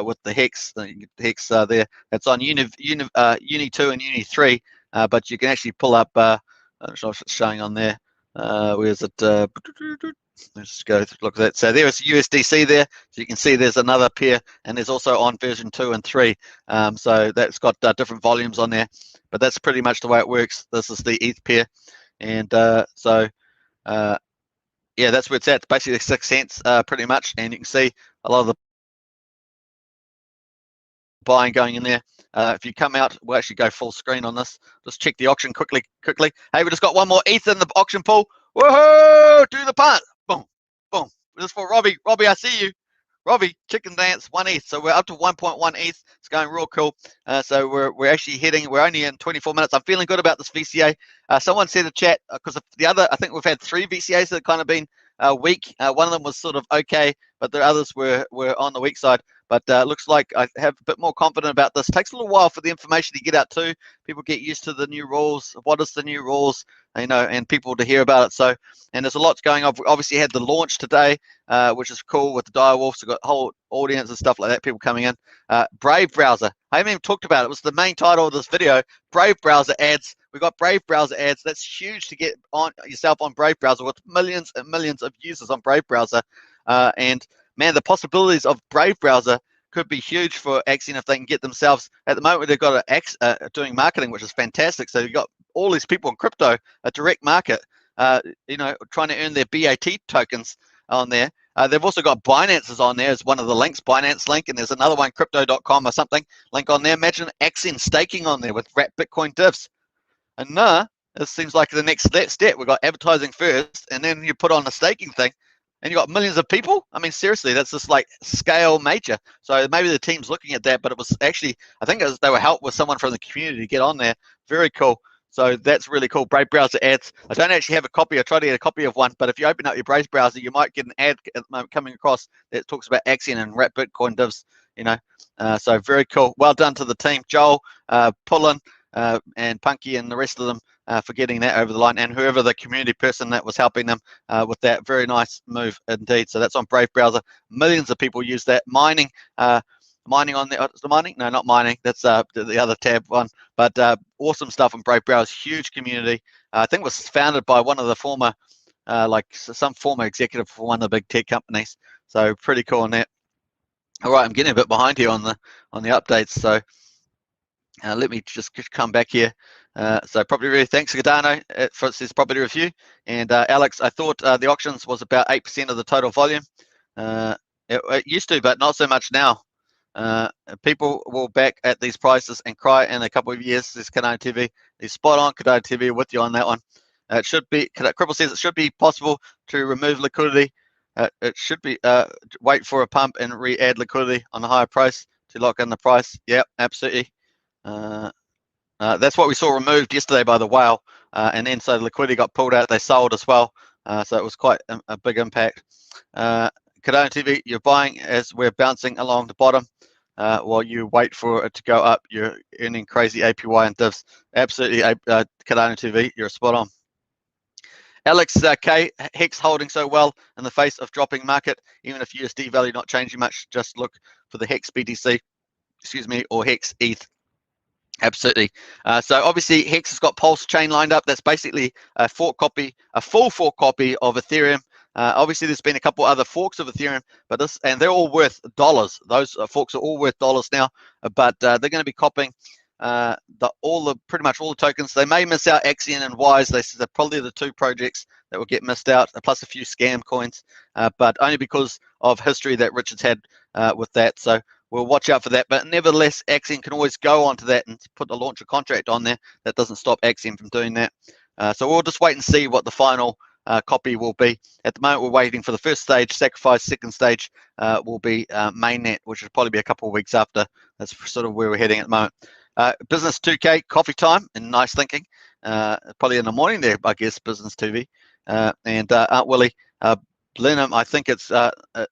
with the Hex. There. That's on Uni 2 and Uni 3, but you can actually pull up. I'm not sure if it's showing on there. Where is it? Let's go look at that. So there's USDC there. So you can see there's another pair, and there's also on version 2 and 3. So that's got different volumes on there, but that's pretty much the way it works. This is the ETH pair, and yeah, that's where it's at. It's basically 6 cents pretty much, and you can see a lot of the buying going in there. If you come out, we'll actually go full screen on this. Just check the auction quickly. Hey, we just got one more ETH in the auction pool. Woohoo! Do the punt. Boom, boom. This is for Robbie. Robbie, I see you. Robbie, chicken dance, 1 ETH. So we're up to 1.1 ETH. It's going real cool. So we're actually heading. We're only in 24 minutes. I'm feeling good about this VCA. Someone said in chat, because the other, I think we've had 3 VCAs that have kind of been weak. One of them was sort of okay, but the others were on the weak side. But looks like I have a bit more confident about this. It takes a little while for the information to get out too. People get used to the new rules. What is the new rules? You know, and people to hear about it. So, and there's a lot going on. We obviously had the launch today, which is cool with the direwolves. We've got a whole audience and stuff like that. People coming in. Brave browser. I haven't even talked about it. It was the main title of this video. Brave browser ads. We got Brave browser ads. That's huge to get on yourself on Brave browser with millions and millions of users on Brave browser. And man, the possibilities of Brave browser could be huge for Axion if they can get themselves. At the moment, they've got doing marketing, which is fantastic. So you've got all these people in crypto, a direct market, you know, trying to earn their BAT tokens on there. They've also got Binance's on there as one of the links, Binance link, and there's another one, crypto.com or something, link on there. Imagine Axion staking on there with Bitcoin divs. And it seems like the next step. We've got advertising first, and then you put on a staking thing, and you got millions of people. I mean, seriously, that's just like scale major. So maybe the team's looking at that, but it was actually, I think they were helped with someone from the community to get on there. Very cool. So that's really cool. Brave browser ads. I don't actually have a copy. I tried to get a copy of one, but if you open up your Brave browser, you might get an ad at the moment coming across that talks about Axion and wrap Bitcoin divs. You know, so very cool. Well done to the team, Joel, Pullen, and Punky, and the rest of them for getting that over the line, and whoever the community person that was helping them with that. Very nice move indeed. So that's on Brave browser. Millions of people use that. Mining on there. Is the mining? No, not mining. That's the other tab one. But awesome stuff on Brave browser. Huge community. I think it was founded by one of the former, like some former executive for one of the big tech companies. So pretty cool on that. All right, I'm getting a bit behind here on the updates. So let me just come back here. So property review, thanks Cardano for this property review. And Alex, I thought the auctions was about 8% of the total volume. It used to, but not so much now. People will back at these prices and cry in a couple of years. This Cardano TV is spot on. Cardano TV with you on that one. It should be, Cripple says it should be possible to remove liquidity. It should be wait for a pump and re-add liquidity on the higher price to lock in the price. Yep, absolutely. That's what we saw removed yesterday by the whale, and then so the liquidity got pulled out. They sold as well, so it was quite a big impact. Cardano TV, you're buying as we're bouncing along the bottom while you wait for it to go up. You're earning crazy APY and divs. Absolutely, Cardano TV, you're spot on. Alex K, Hex holding so well in the face of dropping market, even if USD value not changing much. Just look for the Hex BTC, excuse me, or Hex ETH. Absolutely. So obviously Hex has got Pulsechain lined up. That's basically a fork copy, a full fork copy of Ethereum. Obviously there's been a couple other forks of Ethereum, but this, and they're all worth dollars. Those forks are all worth dollars now, but they're going to be copying pretty much all the tokens. They may miss out Axion and Wise. They're probably the 2 projects that will get missed out, plus a few scam coins, but only because of history that Richard's had with that. So we'll watch out for that. But nevertheless, Axion can always go onto that and put the launcher contract on there. That doesn't stop Axion from doing that. So we'll just wait and see what the final copy will be. At the moment, we're waiting for the first stage, Sacrifice. Second stage will be mainnet, which will probably be a couple of weeks after. That's sort of where we're heading at the moment. Business 2K, coffee time, and nice thinking. Probably in the morning there, I guess, Business TV. And Aunt Willie, Blenheim, I think it's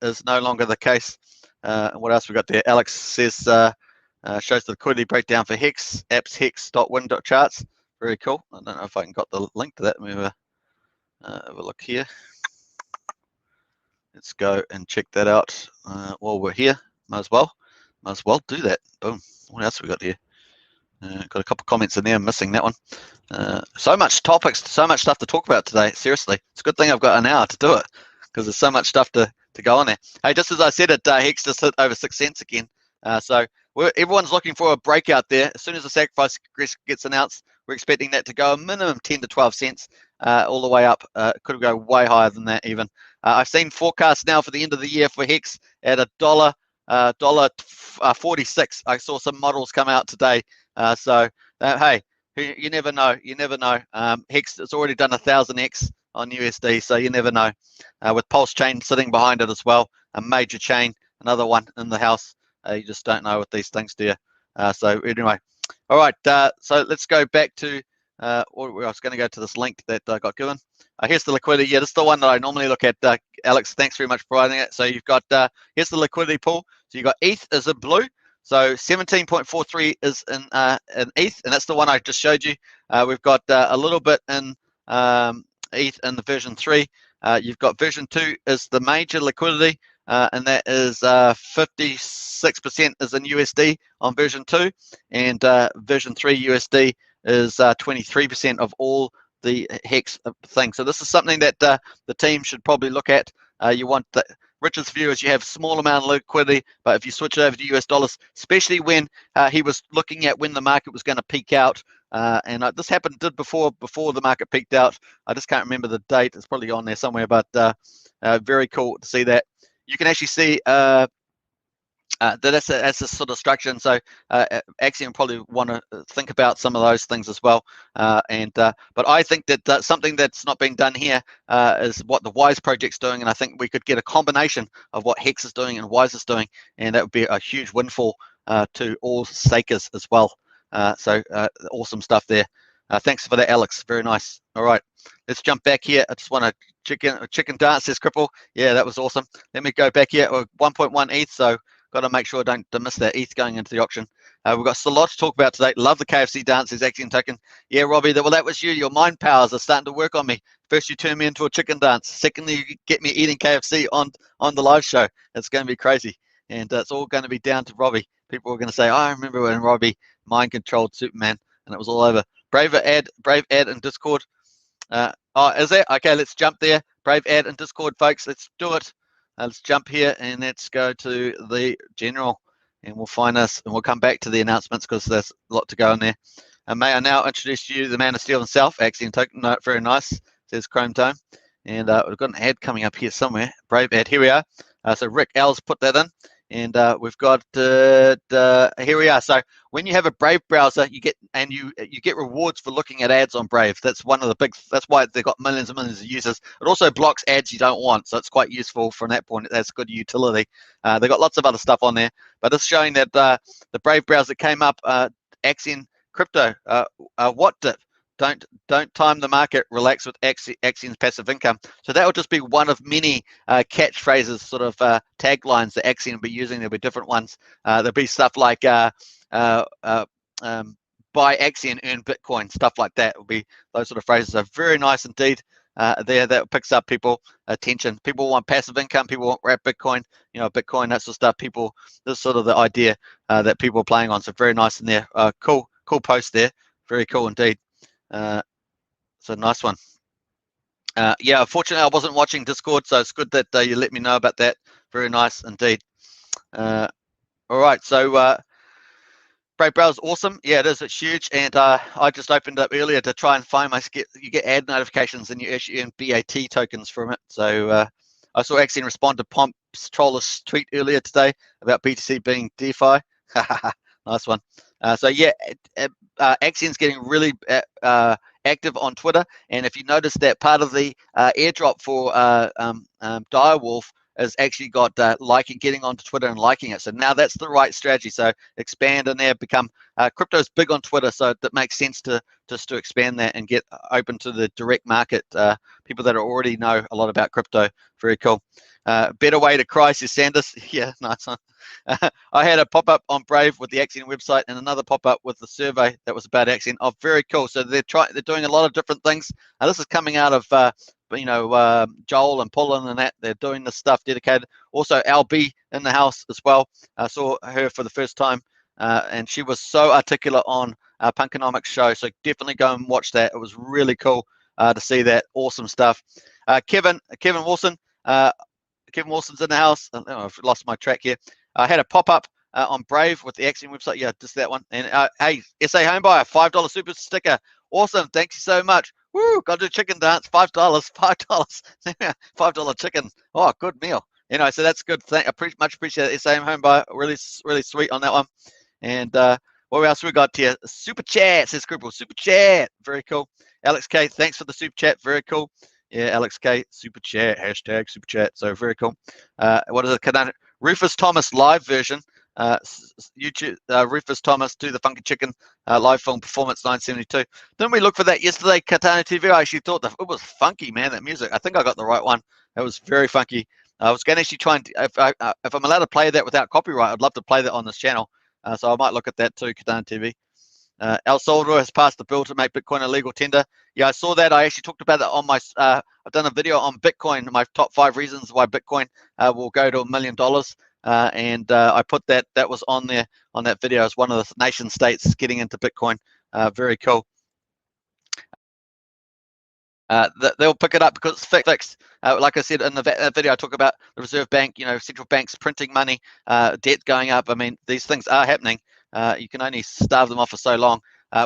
is no longer the case. What else we got there? Alex says, shows the liquidity breakdown for Hex, apps hex.win.charts. Very cool. I don't know if I can got the link to that. Let me have a look here. Let's go and check that out while we're here. Might as well do that. Boom. What else we got here? Got a couple of comments in there. I'm missing that one. So much topics, so much stuff to talk about today. Seriously, it's a good thing I've got an hour to do it because there's so much stuff to go on there. Hey, just as I said it, Hex just hit over 6 cents again. So everyone's looking for a breakout there. As soon as the sacrifice gets announced, we're expecting that to go a minimum 10 to 12 cents all the way up. Could go way higher than that even. I've seen forecasts now for the end of the year for Hex at $1.46. I saw some models come out today. Hey, you never know. You never know. Hex has already done 1000x on USD, so you never know. With Pulsechain sitting behind it as well, a major chain, another one in the house. You just don't know with these things, do you? So anyway, all right. So let's go back to. I was going to go to this link that I got given. Here's the liquidity. Yeah, this is the one that I normally look at. Alex, thanks very much for providing it. So you've got here's the liquidity pool. So you've got ETH is in blue. So 17.43 is in ETH, and that's the one I just showed you. We've got a little bit in ETH in the version 3. You've got version 2 is the major liquidity, and that is 56% is in USD on version 2, and version 3 USD is 23% of all the Hex thing. So this is something that the team should probably look at. You want the Richard's view is you have small amount of liquidity, but if you switch it over to US dollars, especially when he was looking at when the market was going to peak out, and this did before the market peaked out. I just can't remember the date. It's probably on there somewhere, but very cool to see that. You can actually see that's a sort of structure, and so Axion probably want to think about some of those things as well. But I think that something that's not being done here is what the Wise project's doing, and I think we could get a combination of what Hex is doing and Wise is doing, and that would be a huge windfall to all stakers as well. Awesome stuff there. Thanks for that, Alex. Very nice. All right, let's jump back here. I just want to chicken dance, says Cripple. Yeah, that was awesome. Let me go back here. 1.1 ETH, so got to make sure I don't miss that ETH going into the auction. We've got a lot to talk about today. Love the KFC dance, says Axion Token. Yeah, Robbie, well, that was you. Your mind powers are starting to work on me. First, you turn me into a chicken dance. Secondly, you get me eating KFC on the live show. It's going to be crazy. And it's all going to be down to Robbie. People are going to say, oh, I remember when Robbie mind controlled Superman and it was all over. Brave ad in Discord. Oh, is it? Okay, let's jump there. Brave ad in Discord, folks. Let's do it. Let's jump here and let's go to the general, and we'll find us, and we'll come back to the announcements because there's a lot to go in there. And may I now introduce you, the man of steel himself, Axion Token. No, very nice, says Chrome Tome. And we've got an ad coming up here somewhere. Brave ad, here we are. So Rick L's put that in, and we've got here we are. So when you have a Brave browser, you get rewards for looking at ads on Brave. That's one of the big. That's why they've got millions and millions of users. It also blocks ads you don't want, so it's quite useful from that point. That's good utility. They've got lots of other stuff on there, but it's showing that the Brave browser came up. Axion crypto. What dip? Don't time the market, relax with Axion's passive income. So that will just be one of many catchphrases, sort of taglines that Axion will be using. There'll be different ones. There'll be stuff like buy Axion, earn Bitcoin, stuff like that. Will be those sort of phrases. Are very nice indeed. There, that picks up people attention. People want passive income. People want wrap Bitcoin. Bitcoin, that sort of stuff. This is sort of the idea that people are playing on. So very nice in there. Cool post there. Very cool indeed. So nice one. Yeah, unfortunately I wasn't watching Discord, so it's good that you let me know about that. Very nice indeed. All right, so Brave Browser's awesome. Yeah, it is. It's huge, and I just opened up earlier to try and find you get ad notifications, and you actually earn BAT tokens from it. So I saw Axion respond to Pomp's troller's tweet earlier today about BTC being DeFi. Nice one. So yeah, Axion's getting really active on Twitter, and if you notice that part of the airdrop for Direwolf has actually got getting onto Twitter and liking it. So now that's the right strategy. So expand in there, become crypto's big on Twitter, so that makes sense to expand that and get open to the direct market. People that already know a lot about crypto. Very cool. Better way to cry, says Sanders. Yeah, nice one. I had a pop-up on Brave with the Axion website and another pop-up with the survey that was about Axion. Oh, very cool. So they're doing a lot of different things. This is coming out of Joel and Pullen and that. They're doing this stuff dedicated. Also LB in the house as well. I saw her for the first time, and she was so articulate on Punkonomics show. So definitely go and watch that. It was really cool to see that. Awesome stuff. Kevin Wilson. Kevin Wilson's in the house. I've lost my track here. I had a pop-up on Brave with the Axion website. Yeah, just that one. And hey, SA Homebuyer, $5 super sticker. Awesome. Thank you so much. Woo, got to do chicken dance. $5, $5, $5 chicken. Oh, good meal. You know, so that's good. Much appreciate SA Homebuyer. Really, really sweet on that one. And what else we got here? Super chat, says Cripple. Super chat. Very cool. Alex K, thanks for the super chat. Very cool. Yeah, Alex K, super chat, hashtag super chat. So very cool. What is it? Rufus Thomas live version. YouTube, Rufus Thomas, Do the Funky Chicken live film performance 972. Didn't we look for that yesterday, Katana TV? I actually thought that it was funky, man, that music. I think I got the right one. It was very funky. I was going to actually try and, if I'm allowed to play that without copyright, I'd love to play that on this channel. So I might look at that too, Katana TV. El Salvador has passed the bill to make Bitcoin a legal tender. Yeah, I saw that. I actually talked about that on my, I've done a video on Bitcoin, my top 5 reasons why Bitcoin will go to $1 million. And I put that was on there on that video as one of the nation states getting into Bitcoin. Very cool. They'll pick it up because it's fixed. Like I said in the video, I talk about the Reserve Bank, you know, central banks printing money, debt going up. I mean, these things are happening. You can only starve them off for so long.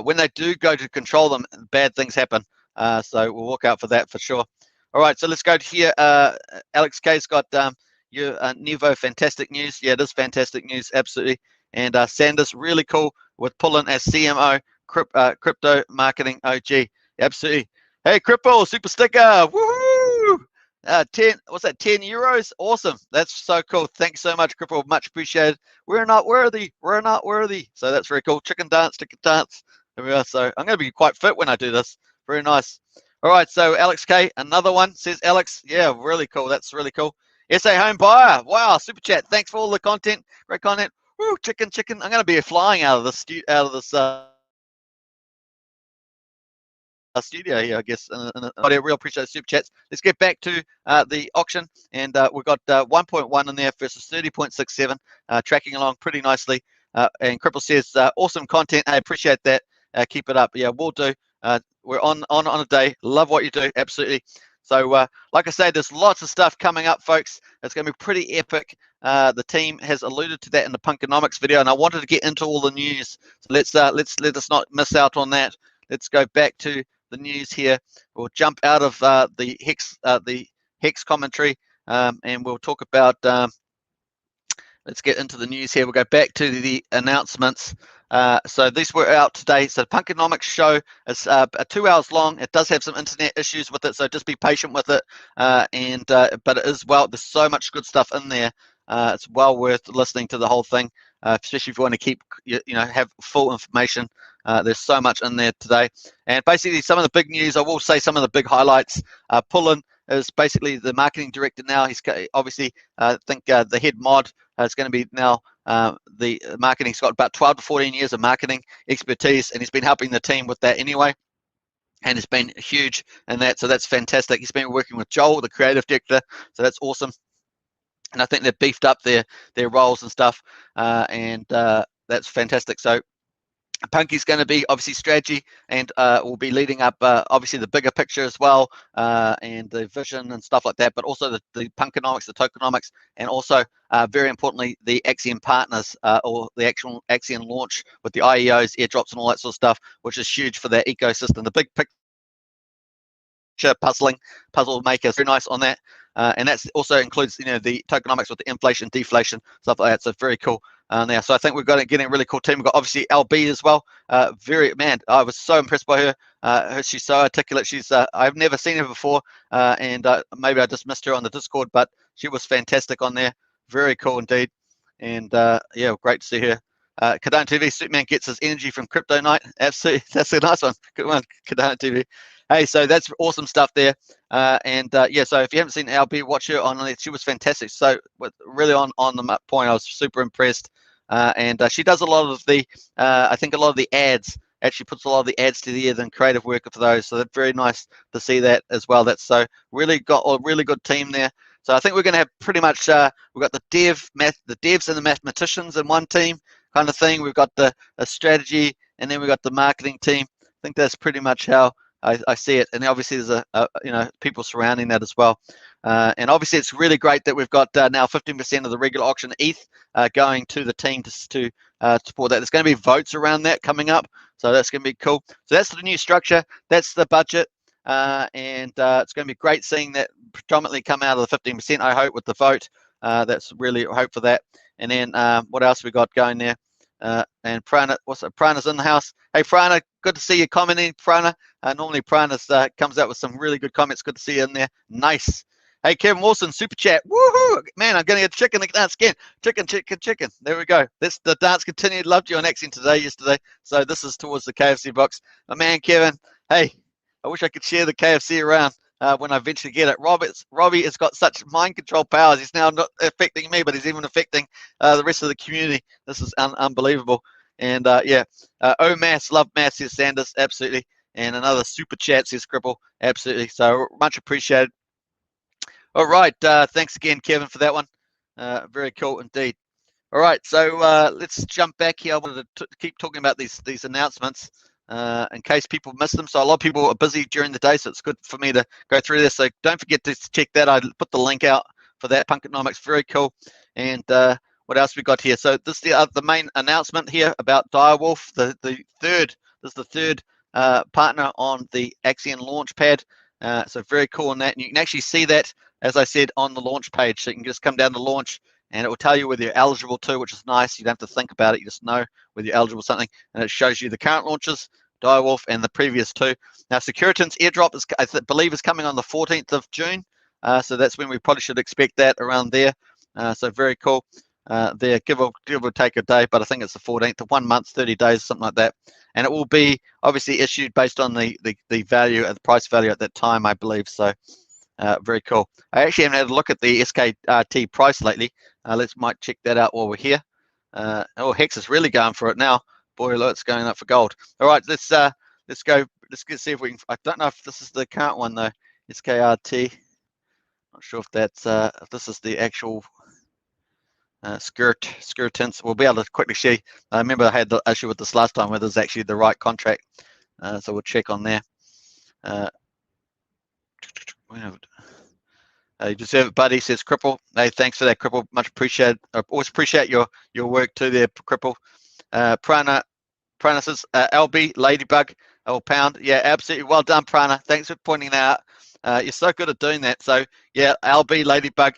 When they do go to control them, bad things happen. So we'll look out for that for sure. All right, so let's go to here. Alex K's got your Nevo, fantastic news. Yeah, it is fantastic news, absolutely. And Sanders, really cool with pulling as CMO, crypto marketing OG. Absolutely. Hey, Cripple, super sticker. Woohoo! 10, what's that, 10 euros? Awesome. That's so cool. Thanks so much, Cripple. Much appreciated. We're not worthy. We're not worthy. So that's very cool. Chicken dance, chicken dance. There we are. So I'm going to be quite fit when I do this. Very nice. All right. So Alex K, another one, says Alex. Yeah, really cool. That's really cool. SA Home Buyer. Wow, super chat. Thanks for all the content. Great content. Woo, chicken, chicken. I'm going to be flying out of this studio here, I guess. I really appreciate the super chats. Let's get back to the auction, and we've got 1.1 in there versus 30.67, tracking along pretty nicely. And Cripple says, awesome content. I appreciate that. Keep it up. Yeah, we'll do. We're on a day. Love what you do. Absolutely. So, like I say, there's lots of stuff coming up, folks. It's going to be pretty epic. The team has alluded to that in the Punkonomics video, and I wanted to get into all the news. So let us not miss out on that. Let's go back to the news here. We'll jump out of the Hex commentary, and we'll talk about. Let's get into the news here. We'll go back to the announcements. So these were out today. So the Punkonomics show is 2 hours long. It does have some internet issues with it, so just be patient with it. But it is there's so much good stuff in there. It's well worth listening to the whole thing, especially if you want to keep, have full information. There's so much in there today. And basically some of the big news, I will say some of the big highlights. Pullen is basically the marketing director now. He's obviously, I think the head mod is going to be now the marketing. He's got about 12 to 14 years of marketing expertise, and he's been helping the team with that anyway. And it's been huge in that, so that's fantastic. He's been working with Joel, the creative director, so that's awesome. And I think they've beefed up their roles and stuff, and that's fantastic. So Punky's going to be obviously strategy, and will be leading up obviously the bigger picture as well, and the vision and stuff like that, but also the Punkonomics, the tokenomics, and also very importantly the Axion partners, or the actual Axion launch with the IEOs, airdrops, and all that sort of stuff, which is huge for their ecosystem. The big picture puzzle makers, very nice on that. And that also includes, the tokenomics with the inflation, deflation, stuff like that. So very cool now. So I think we've got getting a really cool team. We've got obviously LB as well. I was so impressed by her. She's so articulate. I've never seen her before, and maybe I just missed her on the Discord, but she was fantastic on there. Very cool indeed. And yeah, great to see her. Cardano TV, Superman gets his energy from Crypto Night. Absolutely, that's a nice one. Good one, Cardano TV. Hey, so that's awesome stuff there. Yeah, so if you haven't seen LB, watch her on it. She was fantastic. So really on the point, I was super impressed. And she does a lot of the, I think a lot of the ads, actually puts a lot of the ads together and creative work for those. So that's very nice to see that as well. That's so really got a really good team there. So I think we're going to have pretty much, we've got the devs and the mathematicians in one team kind of thing. We've got the strategy, and then we've got the marketing team. I think that's pretty much how I see it. And obviously there's people surrounding that as well. And obviously, it's really great that we've got now 15% of the regular auction ETH going to the team to support that. There's going to be votes around that coming up, so that's going to be cool. So that's the new structure. That's the budget, and it's going to be great seeing that predominantly come out of the 15%. I hope with the vote. That's really hope for that. And then what else we got going there? And Prana, Prana's in the house. Hey Prana, good to see you commenting, Prana. Normally Prana's comes out with some really good comments. Good to see you in there. Nice. Hey Kevin Wilson, super chat. Woohoo! Man, I'm gonna get chicken dance again. Chicken. There we go. That's the dance continued. Loved you on Axion yesterday. So this is towards the KFC box. My man Kevin. Hey, I wish I could share the KFC around. When I eventually get it. Robbie has got such mind control powers. He's now not affecting me, but he's even affecting the rest of the community. This is unbelievable. And yeah, oh Mass, love Mass, says Sanders, absolutely. And another super chat, says Cripple, absolutely. So much appreciated. All right, thanks again, Kevin, for that one. Very cool indeed. All right, so let's jump back here. I wanted to keep talking about these announcements. In case people miss them. So a lot of people are busy during the day, so it's good for me to go through this. So don't forget to check that. I put the link out for that. Punkonomics, very cool. And what else we got here? So this is the main announcement here about Direwolf, the third. This is the third partner on the Axion Launchpad. So very cool on that. And you can actually see that, as I said, on the launch page. So you can just come down to launch, and it will tell you whether you're eligible to, which is nice. You don't have to think about it. You just know whether you're eligible to something. And it shows you the current launches, Direwolf, and the previous two. Now, Securiton's airdrop, I believe, is coming on the 14th of June. So that's when we probably should expect that around there. So very cool. There, give or take a day, but I think it's the 14th, 1 month, 30 days, something like that. And it will be obviously issued based on the value, the price value at that time, I believe. So very cool. I actually haven't had a look at the SKT price lately. Might check that out while we're here. Oh, Hex is really going for it now. Boy, look, it's going up for gold. All right, let's go. Let's see if we can. I don't know if this is the current one though. SKRT. Not sure if that's if this is the actual Securiton's. We'll be able to quickly see. I remember I had the issue with this last time whether it's actually the right contract. So we'll check on there. You deserve it, buddy, says Cripple. Hey, thanks for that, Cripple. Much appreciated. I always appreciate your work too there, Cripple. Prana says LB, Ladybug, pound. Yeah, absolutely. Well done, Prana. Thanks for pointing that out. You're so good at doing that. So, yeah, LB, Ladybug,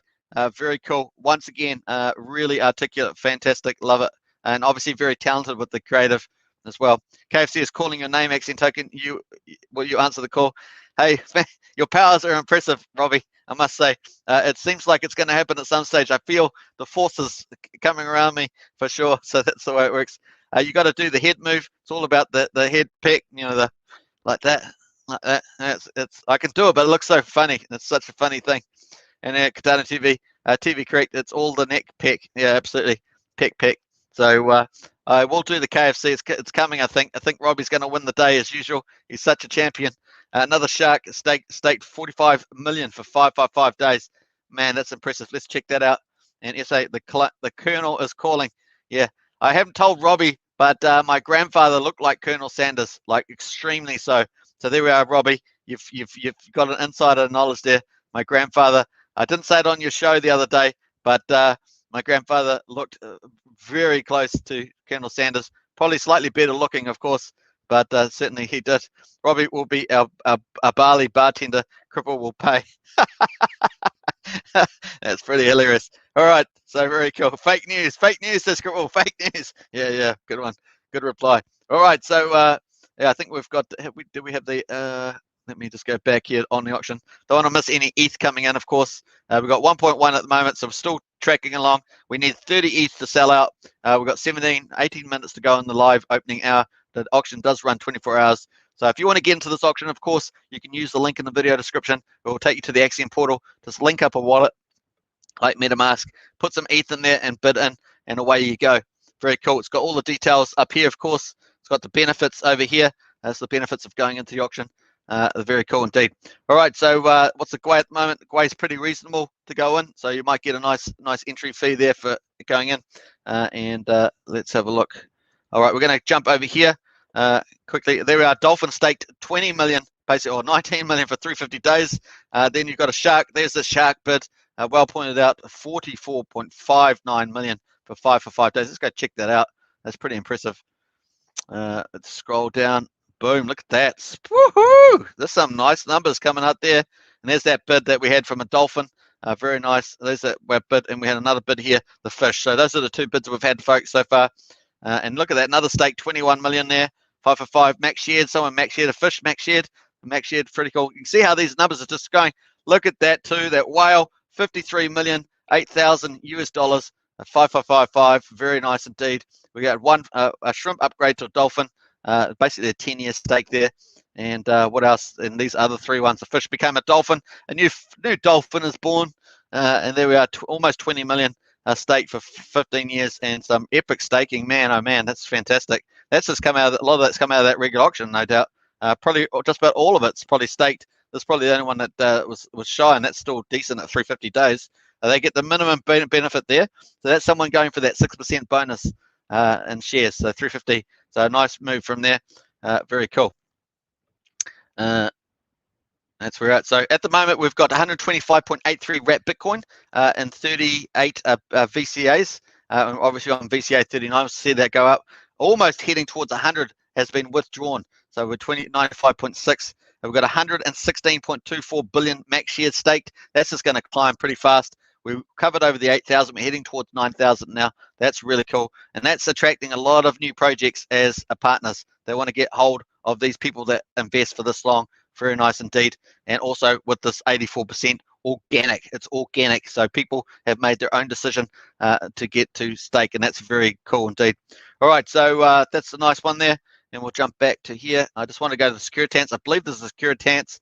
very cool. Once again, really articulate, fantastic, love it. And obviously very talented with the creative as well. KFC is calling your name, Axion Token. Will you answer the call? Hey, your powers are impressive, Robbie, I must say. It seems like it's going to happen at some stage. I feel the forces coming around me for sure. So that's the way it works. You got to do the head move. It's all about the head pick, you know, like that. I can do it, but it looks so funny. It's such a funny thing. And Katana TV, TV correct. It's all the neck pick. Yeah, absolutely. Pick. So I will do the KFC. It's coming. I think Robbie's going to win the day as usual. He's such a champion. Another shark staked 45 million for 555 days. Man, that's impressive. Let's check that out. And SA, the Colonel is calling. Yeah, I haven't told Robbie, but my grandfather looked like Colonel Sanders, like extremely so. So there we are, Robbie. You've got an insider knowledge there. My grandfather. I didn't say it on your show the other day, but my grandfather looked very close to Colonel Sanders. Probably slightly better looking, of course, but certainly he did. Robbie will be our Bali bartender. Cripple will pay. That's pretty hilarious. All right, so very cool. Fake news, says Cripple. Fake news. Yeah, good one. Good reply. All right, so yeah, I think we've got. Do we have the? Let me just go back here on the auction. Don't want to miss any ETH coming in, of course. We've got 1.1 at the moment, so we're still tracking along. We need 30 ETH to sell out. We've got 18 minutes to go in the live opening hour. The auction does run 24 hours. So if you want to get into this auction, of course, you can use the link in the video description. It will take you to the Axion portal. Just link up a wallet like MetaMask, put some ETH in there and bid in, and away you go. Very cool. It's got all the details up here, of course. It's got the benefits over here. That's the benefits of going into the auction. Very cool indeed. All right, so what's the GWAI at the moment? The GWAI is pretty reasonable to go in, so you might get a nice entry fee there for going in. And let's have a look. All right, we're going to jump over here quickly. There we are. Dolphin staked 20 million basically, or 19 million for 350 days. Then you've got a shark. There's the shark bid. Well pointed out, 44.59 million for 5 days. Let's go check that out. That's pretty impressive. Let's scroll down. Boom, look at that. Woohoo! There's some nice numbers coming up there. And there's that bid that we had from a dolphin. Very nice. There's that bid, and we had another bid here, the fish. So those are the 2 bids we've had, folks, so far. And look at that, another stake, 21 million there. 5 for 5, max shared. Someone max shared a fish, max shared. Max shared, pretty cool. You can see how these numbers are just going. Look at that too, that whale, 53 million, 8,000 US dollars, 5555. Very nice indeed. We got one a shrimp upgrade to a dolphin, basically a 10-year stake there. And what else? And these other 3 ones, the fish became a dolphin. A new dolphin is born, and there we are, almost 20 million stake for 15 years, and some epic staking. Man, oh man, that's fantastic. That's just come out of, a lot of that's come out of that regular auction, no doubt. Probably just about all of it's probably staked. That's probably the only one that was shy, and that's still decent at 350 days. They get the minimum benefit there. So that's someone going for that 6% bonus in shares. So 350. So a nice move from there. Very cool. That's where we're at. So at the moment, we've got 125.83 wrapped Bitcoin and 38 VCAs. Obviously on VCA 39, we'll see that go up. Almost heading towards 100 has been withdrawn. So we're 95.6. We've got 116.24 billion max shares staked. That's just going to climb pretty fast. We covered over the 8,000. We're heading towards 9,000 now. That's really cool. And that's attracting a lot of new projects as partners. They want to get hold of these people that invest for this long. Very nice indeed. And also with this 84% organic, it's organic. So people have made their own decision to get to stake, and that's very cool indeed. All right, so that's a nice one there. And we'll jump back to here. I just want to go to the Securitants. I believe this is a Securitants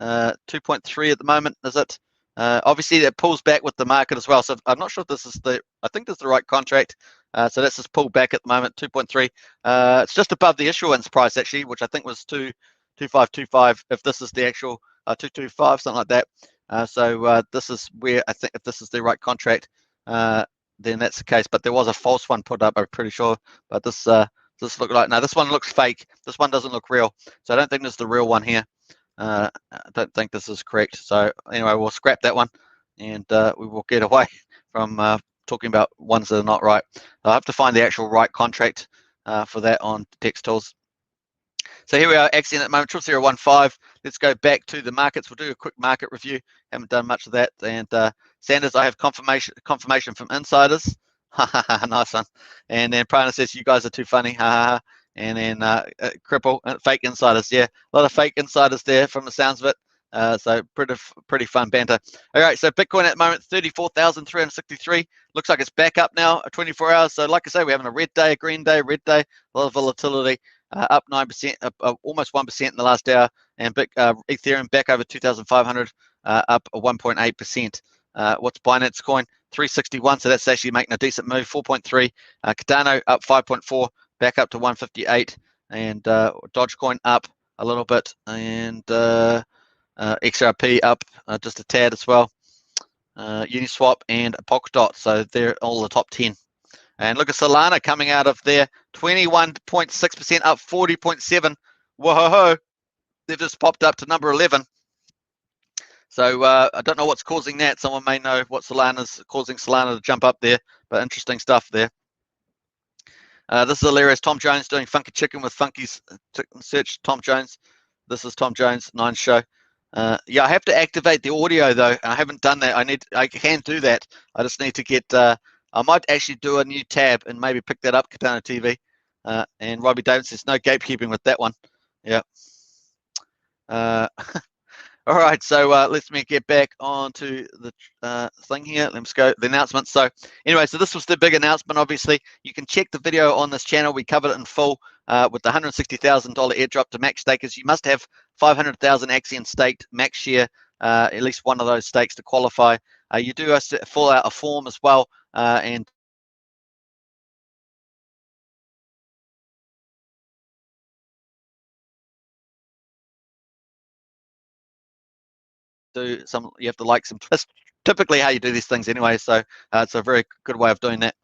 2.3 at the moment, is it? Obviously, that pulls back with the market as well. So I'm not sure if this is I think this is the right contract. So that's just pulled back at the moment, 2.3. It's just above the issuance price, actually, which I think was 2.2525. If this is the actual 2.25, something like that. So this is where I think if this is the right contract, then that's the case. But there was a false one put up, I'm pretty sure. But this look like, no, this one looks fake. This one doesn't look real. So I don't think this is the real one here. I don't think this is correct. So anyway, we'll scrap that one, and we will get away from talking about ones that are not right. I'll have to find the actual right contract for that on Text Tools. So here we are, Axion at the moment, 0.015. Let's go back to the markets. We'll do a quick market review. Haven't done much of that. And Sanders, I have confirmation from insiders. Nice one. And then Prana says, you guys are too funny. And then Cripple, fake insiders. Yeah, a lot of fake insiders there from the sounds of it. So pretty fun banter. All right, so Bitcoin at the moment, 34,363. Looks like it's back up now, 24 hours. So like I say, we're having a red day, a green day, red day, a lot of volatility. Up 9%, almost 1% in the last hour, and Ethereum back over 2,500, up 1.8%. What's Binance Coin? 361, so that's actually making a decent move. 4.3. Cardano up 5.4, back up to 158, and Dogecoin up a little bit, and XRP up just a tad as well. Uniswap and Polkadot, so they're all the top 10. And look at Solana coming out of there, 21.6%, up 40.7. Whoa, they've just popped up to number 11. So I don't know what's causing that. Someone may know what Solana's causing Solana to jump up there, but interesting stuff there. This is hilarious. Tom Jones doing Funky Chicken with Funky's search. Tom Jones. This is Tom Jones, 9 show. Yeah, I have to activate the audio though. I haven't done that. I can do that. I just need to get. I might actually do a new tab and maybe pick that up, Cardano TV. And Robbie Davis says no gatekeeping with that one. Yeah. All right, so let me get back onto the thing here. Let's go the announcement. So anyway, so this was the big announcement. Obviously, you can check the video on this channel. We covered it in full with the $160,000 airdrop to max stakers. You must have 500,000 Axion staked max share, at least one of those stakes to qualify. You do have to fill out a form as well, and you have to like some. That's typically how you do these things anyway, so it's a very good way of doing that.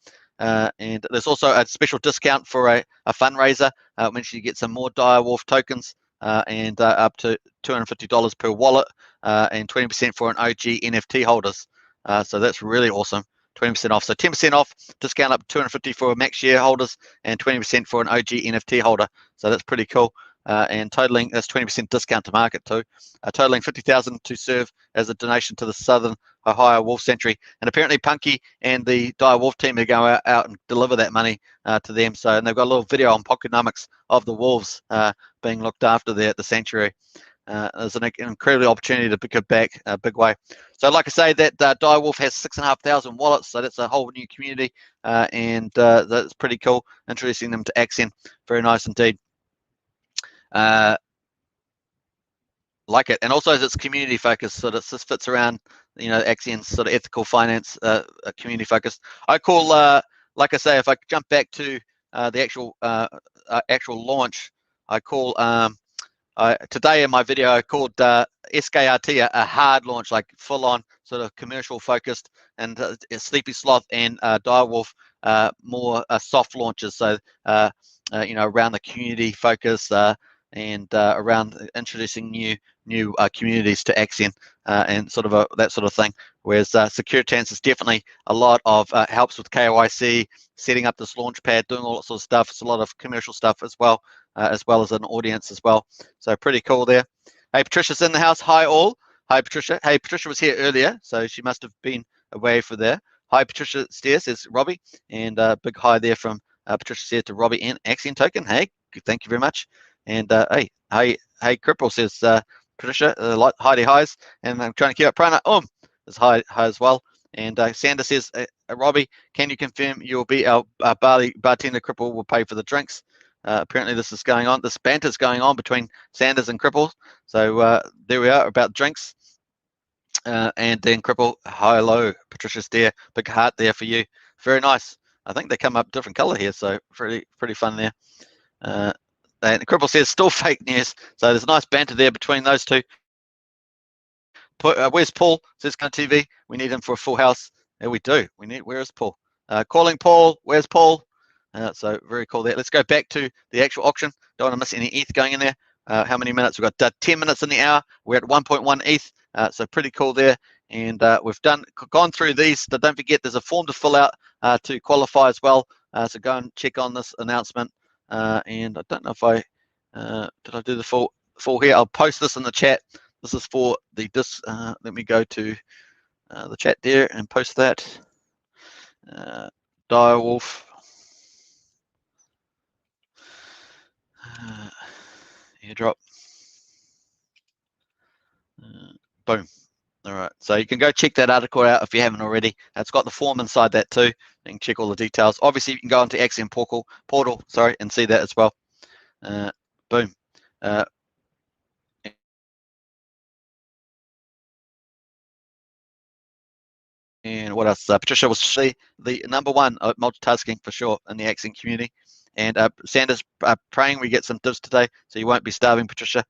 And there's also a special discount for a fundraiser. Mention you get some more Direwolf tokens and up to $250 per wallet, and 20% for an OG NFT holders. So that's really awesome. 20% off. So 10% off, discount up to $250 for max shareholders, and 20% for an OG NFT holder. So that's pretty cool. And totaling, that's 20% discount to market too. Totaling $50,000 to serve as a donation to the Southern Ohio Wolf Sanctuary. And apparently Punky and the Dire Wolf team are going out and deliver that money to them. So, and they've got a little video on Pokenomics of the wolves being looked after there at the sanctuary. There's an incredible opportunity to give back a big way. So like I say, that Dire Wolf has 6,500 wallets, so that's a whole new community, and that's pretty cool, introducing them to Axion. Very nice indeed. Like it, and also it's community focused, so this fits around, you know, Axion's sort of ethical finance community focused. I call, like I say, if I jump back to the actual launch, I call today in my video I called SKRT a hard launch, like full on sort of commercial focused, and Sleepy Sloth and Dire Wolf more soft launches. So you know, around the community focus and around introducing new communities to Axion and sort of that sort of thing. Whereas Securitas is definitely a lot of helps with KYC, setting up this launch pad, doing all that sort of stuff. It's a lot of commercial stuff as well as an audience as well. So pretty cool there. Hey, Patricia's in the house. Hi all. Hi Patricia. Hey, Patricia was here earlier, so she must have been away for there. Hi Patricia Steers, says Robbie, and big hi there from Patricia Steers to Robbie and Axion Token. Hey, thank you very much. And hey, Cripple says Patricia, Heidi highs, and I'm trying to keep up. Prana is hi as well. And Sander says, Robbie, can you confirm you'll be our bartender? Cripple will pay for the drinks. Apparently this is going on. This banter's going on between Sanders and Cripple. So there we are about drinks. And then Cripple, hello, Patricia's there. Big heart there for you. Very nice. I think they come up different color here, so pretty fun there. And Cripple says still fake news. So there's a nice banter there between those two. Where's Paul? Says Gun TV. We need him for a full house. Yeah, we do. Where is Paul? Calling Paul. Where's Paul? So very cool there. Let's go back to the actual auction. Don't want to miss any ETH going in there. How many minutes? We've got 10 minutes in the hour. We're at 1.1 ETH. So pretty cool there. And we've gone through these. So don't forget, there's a form to fill out to qualify as well. So go and check on this announcement. And I don't know if I did I do the full here. I'll post this in the chat. This is for the let me go to the chat there and post that. Dire Wolf. Airdrop. Boom. All right, so you can go check that article out if you haven't already. It's got the form inside that too. You can check all the details. Obviously, you can go onto Axion portal, sorry, and see that as well. Boom. And what else? Patricia was the #1 multitasking for sure in the Axion community. And Sanders praying we get some divs today, so you won't be starving, Patricia.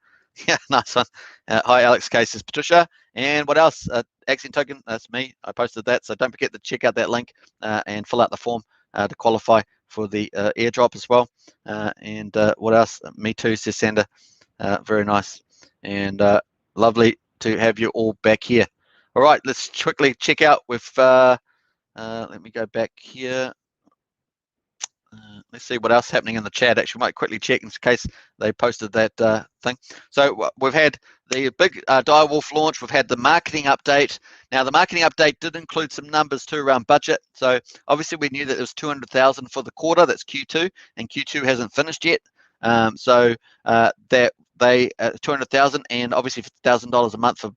Yeah, nice one. Hi, Alex K says Patricia. And what else? Axion Token, that's me. I posted that, so don't forget to check out that link and fill out the form to qualify for the airdrop as well. And what else? Me too, says Sander. Very nice. And lovely to have you all back here. All right, let's quickly check out with, let me go back here. Let's see what else is happening in the chat. Actually, we might quickly check in case they posted that thing. So we've had the big Dire Wolf launch. We've had the marketing update. Now, the marketing update did include some numbers too around budget. So obviously, we knew that there was 200,000 for the quarter. That's Q2, and Q2 hasn't finished yet. So that they 200,000 and obviously $50,000 a month for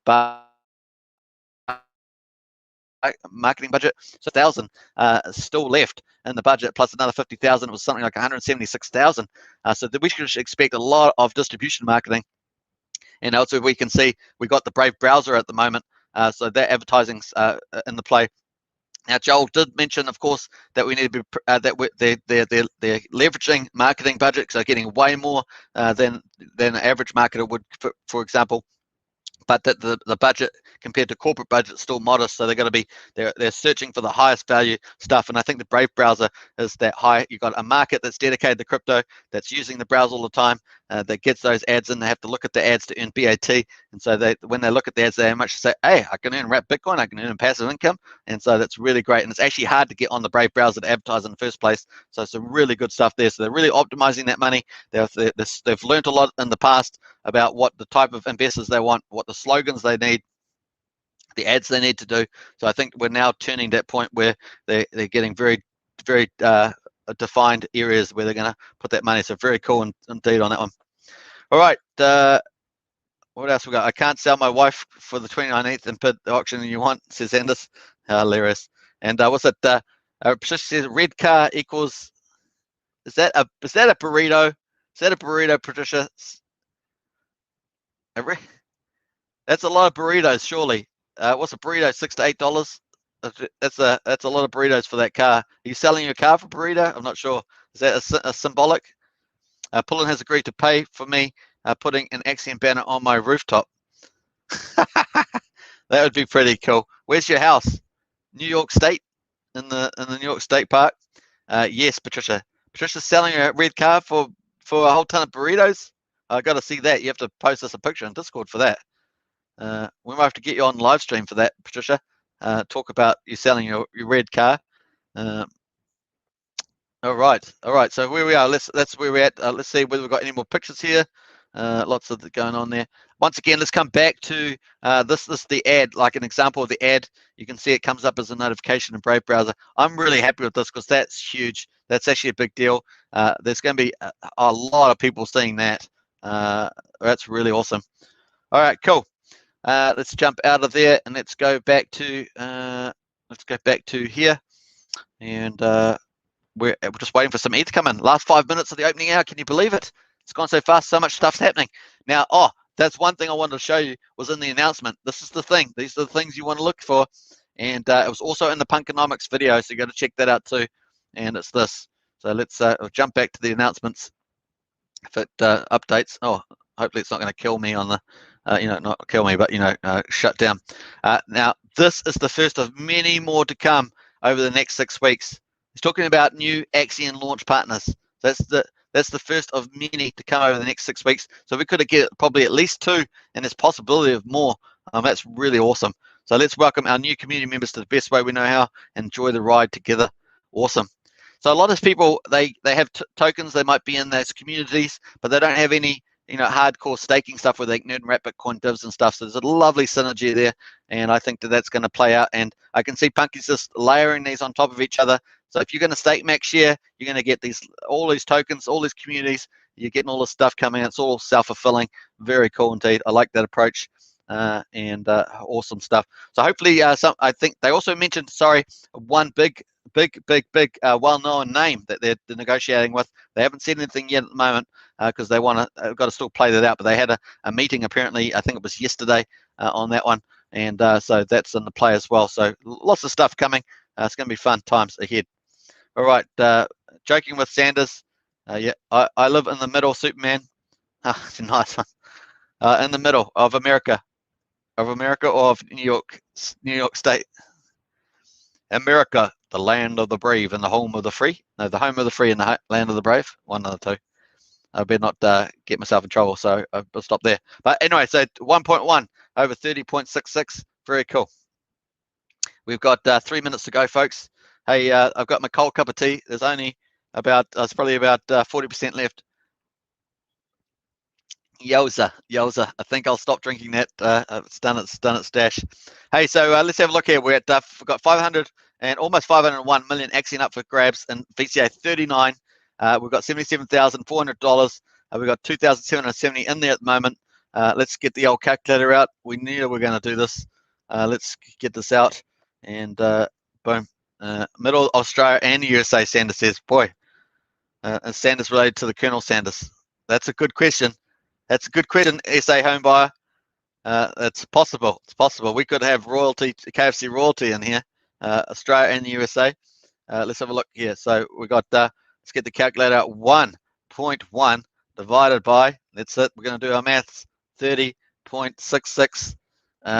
marketing budget, so 1,000 still left in the budget, plus another 50,000. It was something like 176,000. So that we should expect a lot of distribution marketing. And also we can see we got the Brave browser at the moment, so that advertising's in the play. Now, Joel did mention, of course, that we need to be they're leveraging marketing budget, so getting way more than an average marketer would, for example. but that the budget compared to corporate budget is still modest, so they're searching for the highest value stuff. And I think the Brave browser is that high. You've got a market that's dedicated to crypto, that's using the browser all the time, that gets those ads in. They have to look at the ads to earn BAT, and so when they look at the ads, they much say, hey, I can earn wrap Bitcoin, I can earn passive income. And so that's really great, and it's actually hard to get on the Brave browser to advertise in the first place. So some really good stuff there. So they're really optimizing that money. They've learned a lot in the past about what the type of investors they want, what the slogans they need, the ads they need to do. So I think we're now turning that point where they're getting very, very defined areas where they're going to put that money. So very cool indeed on that one. All right. What else we got? I can't sell my wife for the 29th and put the auction you want, says Anders. Hilarious. And what's it? Patricia says red car equals. Is that a burrito? Is that a burrito, Patricia? That's a lot of burritos, surely. What's a burrito? $6 to $8. That's a lot of burritos for that car. Are you selling your car for burrito? I'm not sure. Is that a symbolic? Pullen has agreed to pay for me putting an Axion banner on my rooftop. That would be pretty cool. Where's your house? New York State, in the New York State Park. Yes, Patricia. Patricia's selling a red car for a whole ton of burritos. I got to see that. You have to post us a picture in Discord for that. We might have to get you on live stream for that, Patricia. Talk about you selling your red car. All right. So where we are, that's where we're at. Let's see whether we've got any more pictures here. Lots of it going on there. Once again, let's come back to this the ad, like an example of the ad. You can see it comes up as a notification in Brave browser. I'm really happy with this because that's huge. That's actually a big deal. There's going to be a lot of people seeing that. That's really awesome. All right, cool. Let's jump out of there and let's go back to here, and we're just waiting for some ETH to come in. Last 5 minutes of the opening hour. Can you believe it? It's gone so fast. So much stuff's happening now. That's one thing I wanted to show you was in the announcement. This is the thing. These are the things you want to look for, and it was also in the Punkonomics video, so you got to check that out too. And it's this. So let's jump back to the announcements. If it updates. Hopefully it's not going to kill me on the. Not kill me, but shut down. Now this is the first of many more to come over the next 6 weeks. He's talking about new Axion launch partners. That's the first of many to come over the next 6 weeks. So we could get probably at least 2, and there's possibility of more. That's really awesome. So let's welcome our new community members to the best way we know how and enjoy the ride together. Awesome. So a lot of people, they have tokens. They might be in those communities, but they don't have any hardcore staking stuff where they can earn wrap Bitcoin divs and stuff. So there's a lovely synergy there, and I think that's going to play out. And I can see Punky's just layering these on top of each other. So if you're going to stake max share, you're going to get all these tokens, all these communities. You're getting all this stuff coming. It's all self-fulfilling. Very cool indeed. I like that approach, and awesome stuff. So hopefully, I think they also mentioned, one big well-known name that they're negotiating with. They haven't said anything yet at the moment because they've got to still play that out. But they had a meeting apparently, I think it was yesterday, on that one, and so that's in the play as well. So lots of stuff coming. It's going to be fun times ahead. All right, joking with Sanders. Yeah, I live in the middle, Superman. Nice one. In the middle of America, or of New York State. America, the land of the brave and the home of the free. No, the home of the free and the land of the brave. One of the two. I better not get myself in trouble, so I'll stop there. But anyway, so 1.1 over 30.66. Very cool. We've got 3 minutes to go, folks. Hey, I've got my cold cup of tea. There's only it's probably about 40% left. Yowza. I think I'll stop drinking that. It's done its dash. Hey, so let's have a look here. We're at we've got 500 and almost 501 million Axion up for grabs in VCA39. We've got $77,400. We've got 2,770 in there at the moment. Let's get the old calculator out. We knew we were going to do this. Let's get this out, and boom. Middle Australia and the USA, Sanders says. Boy, is Sanders related to the Colonel Sanders? That's a good question. That's a good question, SA home buyer. It's possible. It's possible. We could have royalty, KFC royalty in here, Australia and the USA. Let's have a look here. So we got, let's get the calculator out. 1.1 divided by, that's it. We're going to do our maths. 30.66. 0.66.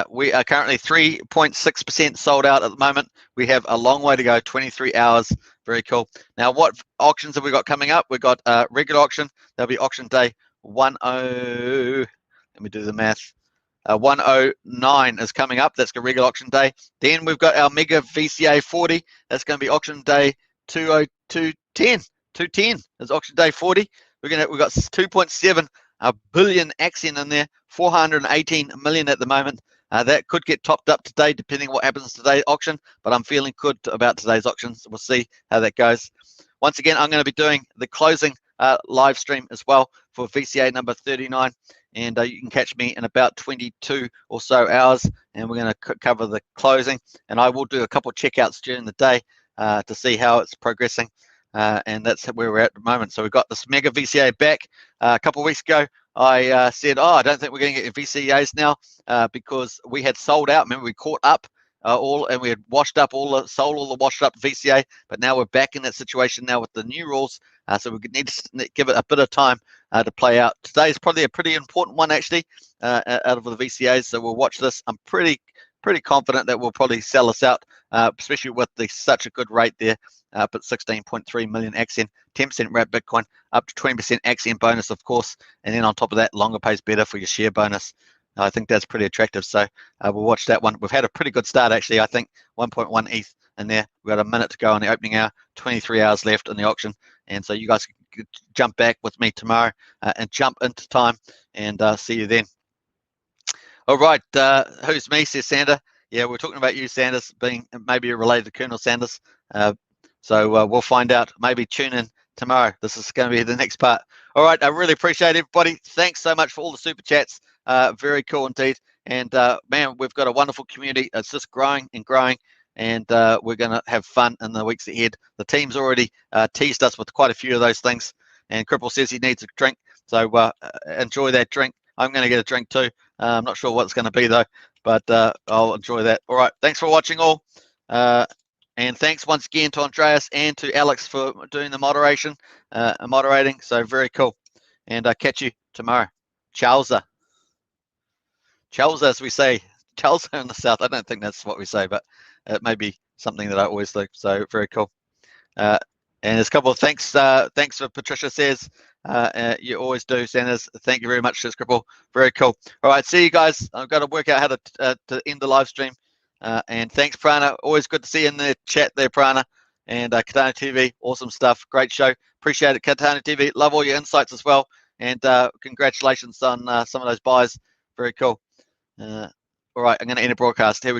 We are currently 3.6% sold out at the moment. We have a long way to go, 23 hours. Very cool. Now, what auctions have we got coming up? We've got a regular auction. That'll be auction day 10. Let me do the math. 109 is coming up. That's the regular auction day. Then we've got our mega VCA 40. That's going to be auction day 210. 210 is auction day 40. We've got 2.7 billion Axion in there, 418 million at the moment. That could get topped up today, depending on what happens today's auction. But I'm feeling good about today's auctions. We'll see how that goes. Once again, I'm going to be doing the closing live stream as well for VCA number 39. And you can catch me in about 22 or so hours, and we're going to cover the closing. And I will do a couple of checkouts during the day to see how it's progressing. And that's where we're at the moment. So we've got this mega VCA back. A couple of weeks ago, I said, I don't think we're going to get VCAs now because we had sold out. Remember, we caught up and we had washed up sold all the washed up VCA, but now we're back in that situation now with the new rules. So we need to give it a bit of time to play out. Today is probably a pretty important one, actually, out of the VCAs. So we'll watch this. I'm pretty confident that we'll probably sell us out, especially with such a good rate there. But 16.3 million Axion, 10% wrap Bitcoin, up to 20% Axion bonus, of course. And then on top of that, longer pays better for your share bonus. I think that's pretty attractive. So we'll watch that one. We've had a pretty good start, actually. I think 1.1 ETH in there. We've got a minute to go on the opening hour, 23 hours left in the auction. And so you guys can jump back with me tomorrow and jump into time, and see you then. All right, who's me, says Sander. Yeah, we're talking about you, Sanders, being maybe related to Colonel Sanders. So we'll find out. Maybe tune in tomorrow. This is going to be the next part. All right, I really appreciate everybody. Thanks so much for all the super chats. Very cool indeed. And man, we've got a wonderful community. It's just growing and growing. And we're going to have fun in the weeks ahead. The team's already teased us with quite a few of those things. And Cripple says he needs a drink. So enjoy that drink. I'm going to get a drink too. I'm not sure what it's going to be though, but I'll enjoy that. All right, thanks for watching all. And thanks once again to Andreas and to Alex for doing the moderation, moderating. So very cool. And I'll catch you tomorrow. Chowza. Chowza, as we say. Chowza in the South. I don't think that's what we say, but it may be something that I always do. So very cool. And there's a couple of thanks. Thanks for Patricia says. You always do, Sanders. Thank you very much, Cripple. Very cool. All right, see you guys. I've got to work out how to end the live stream. And thanks, Prana. Always good to see you in the chat there, Prana. And Katana TV, awesome stuff. Great show. Appreciate it, Katana TV. Love all your insights as well. And congratulations on some of those buys. Very cool. All right, I'm going to end a broadcast. Here we go.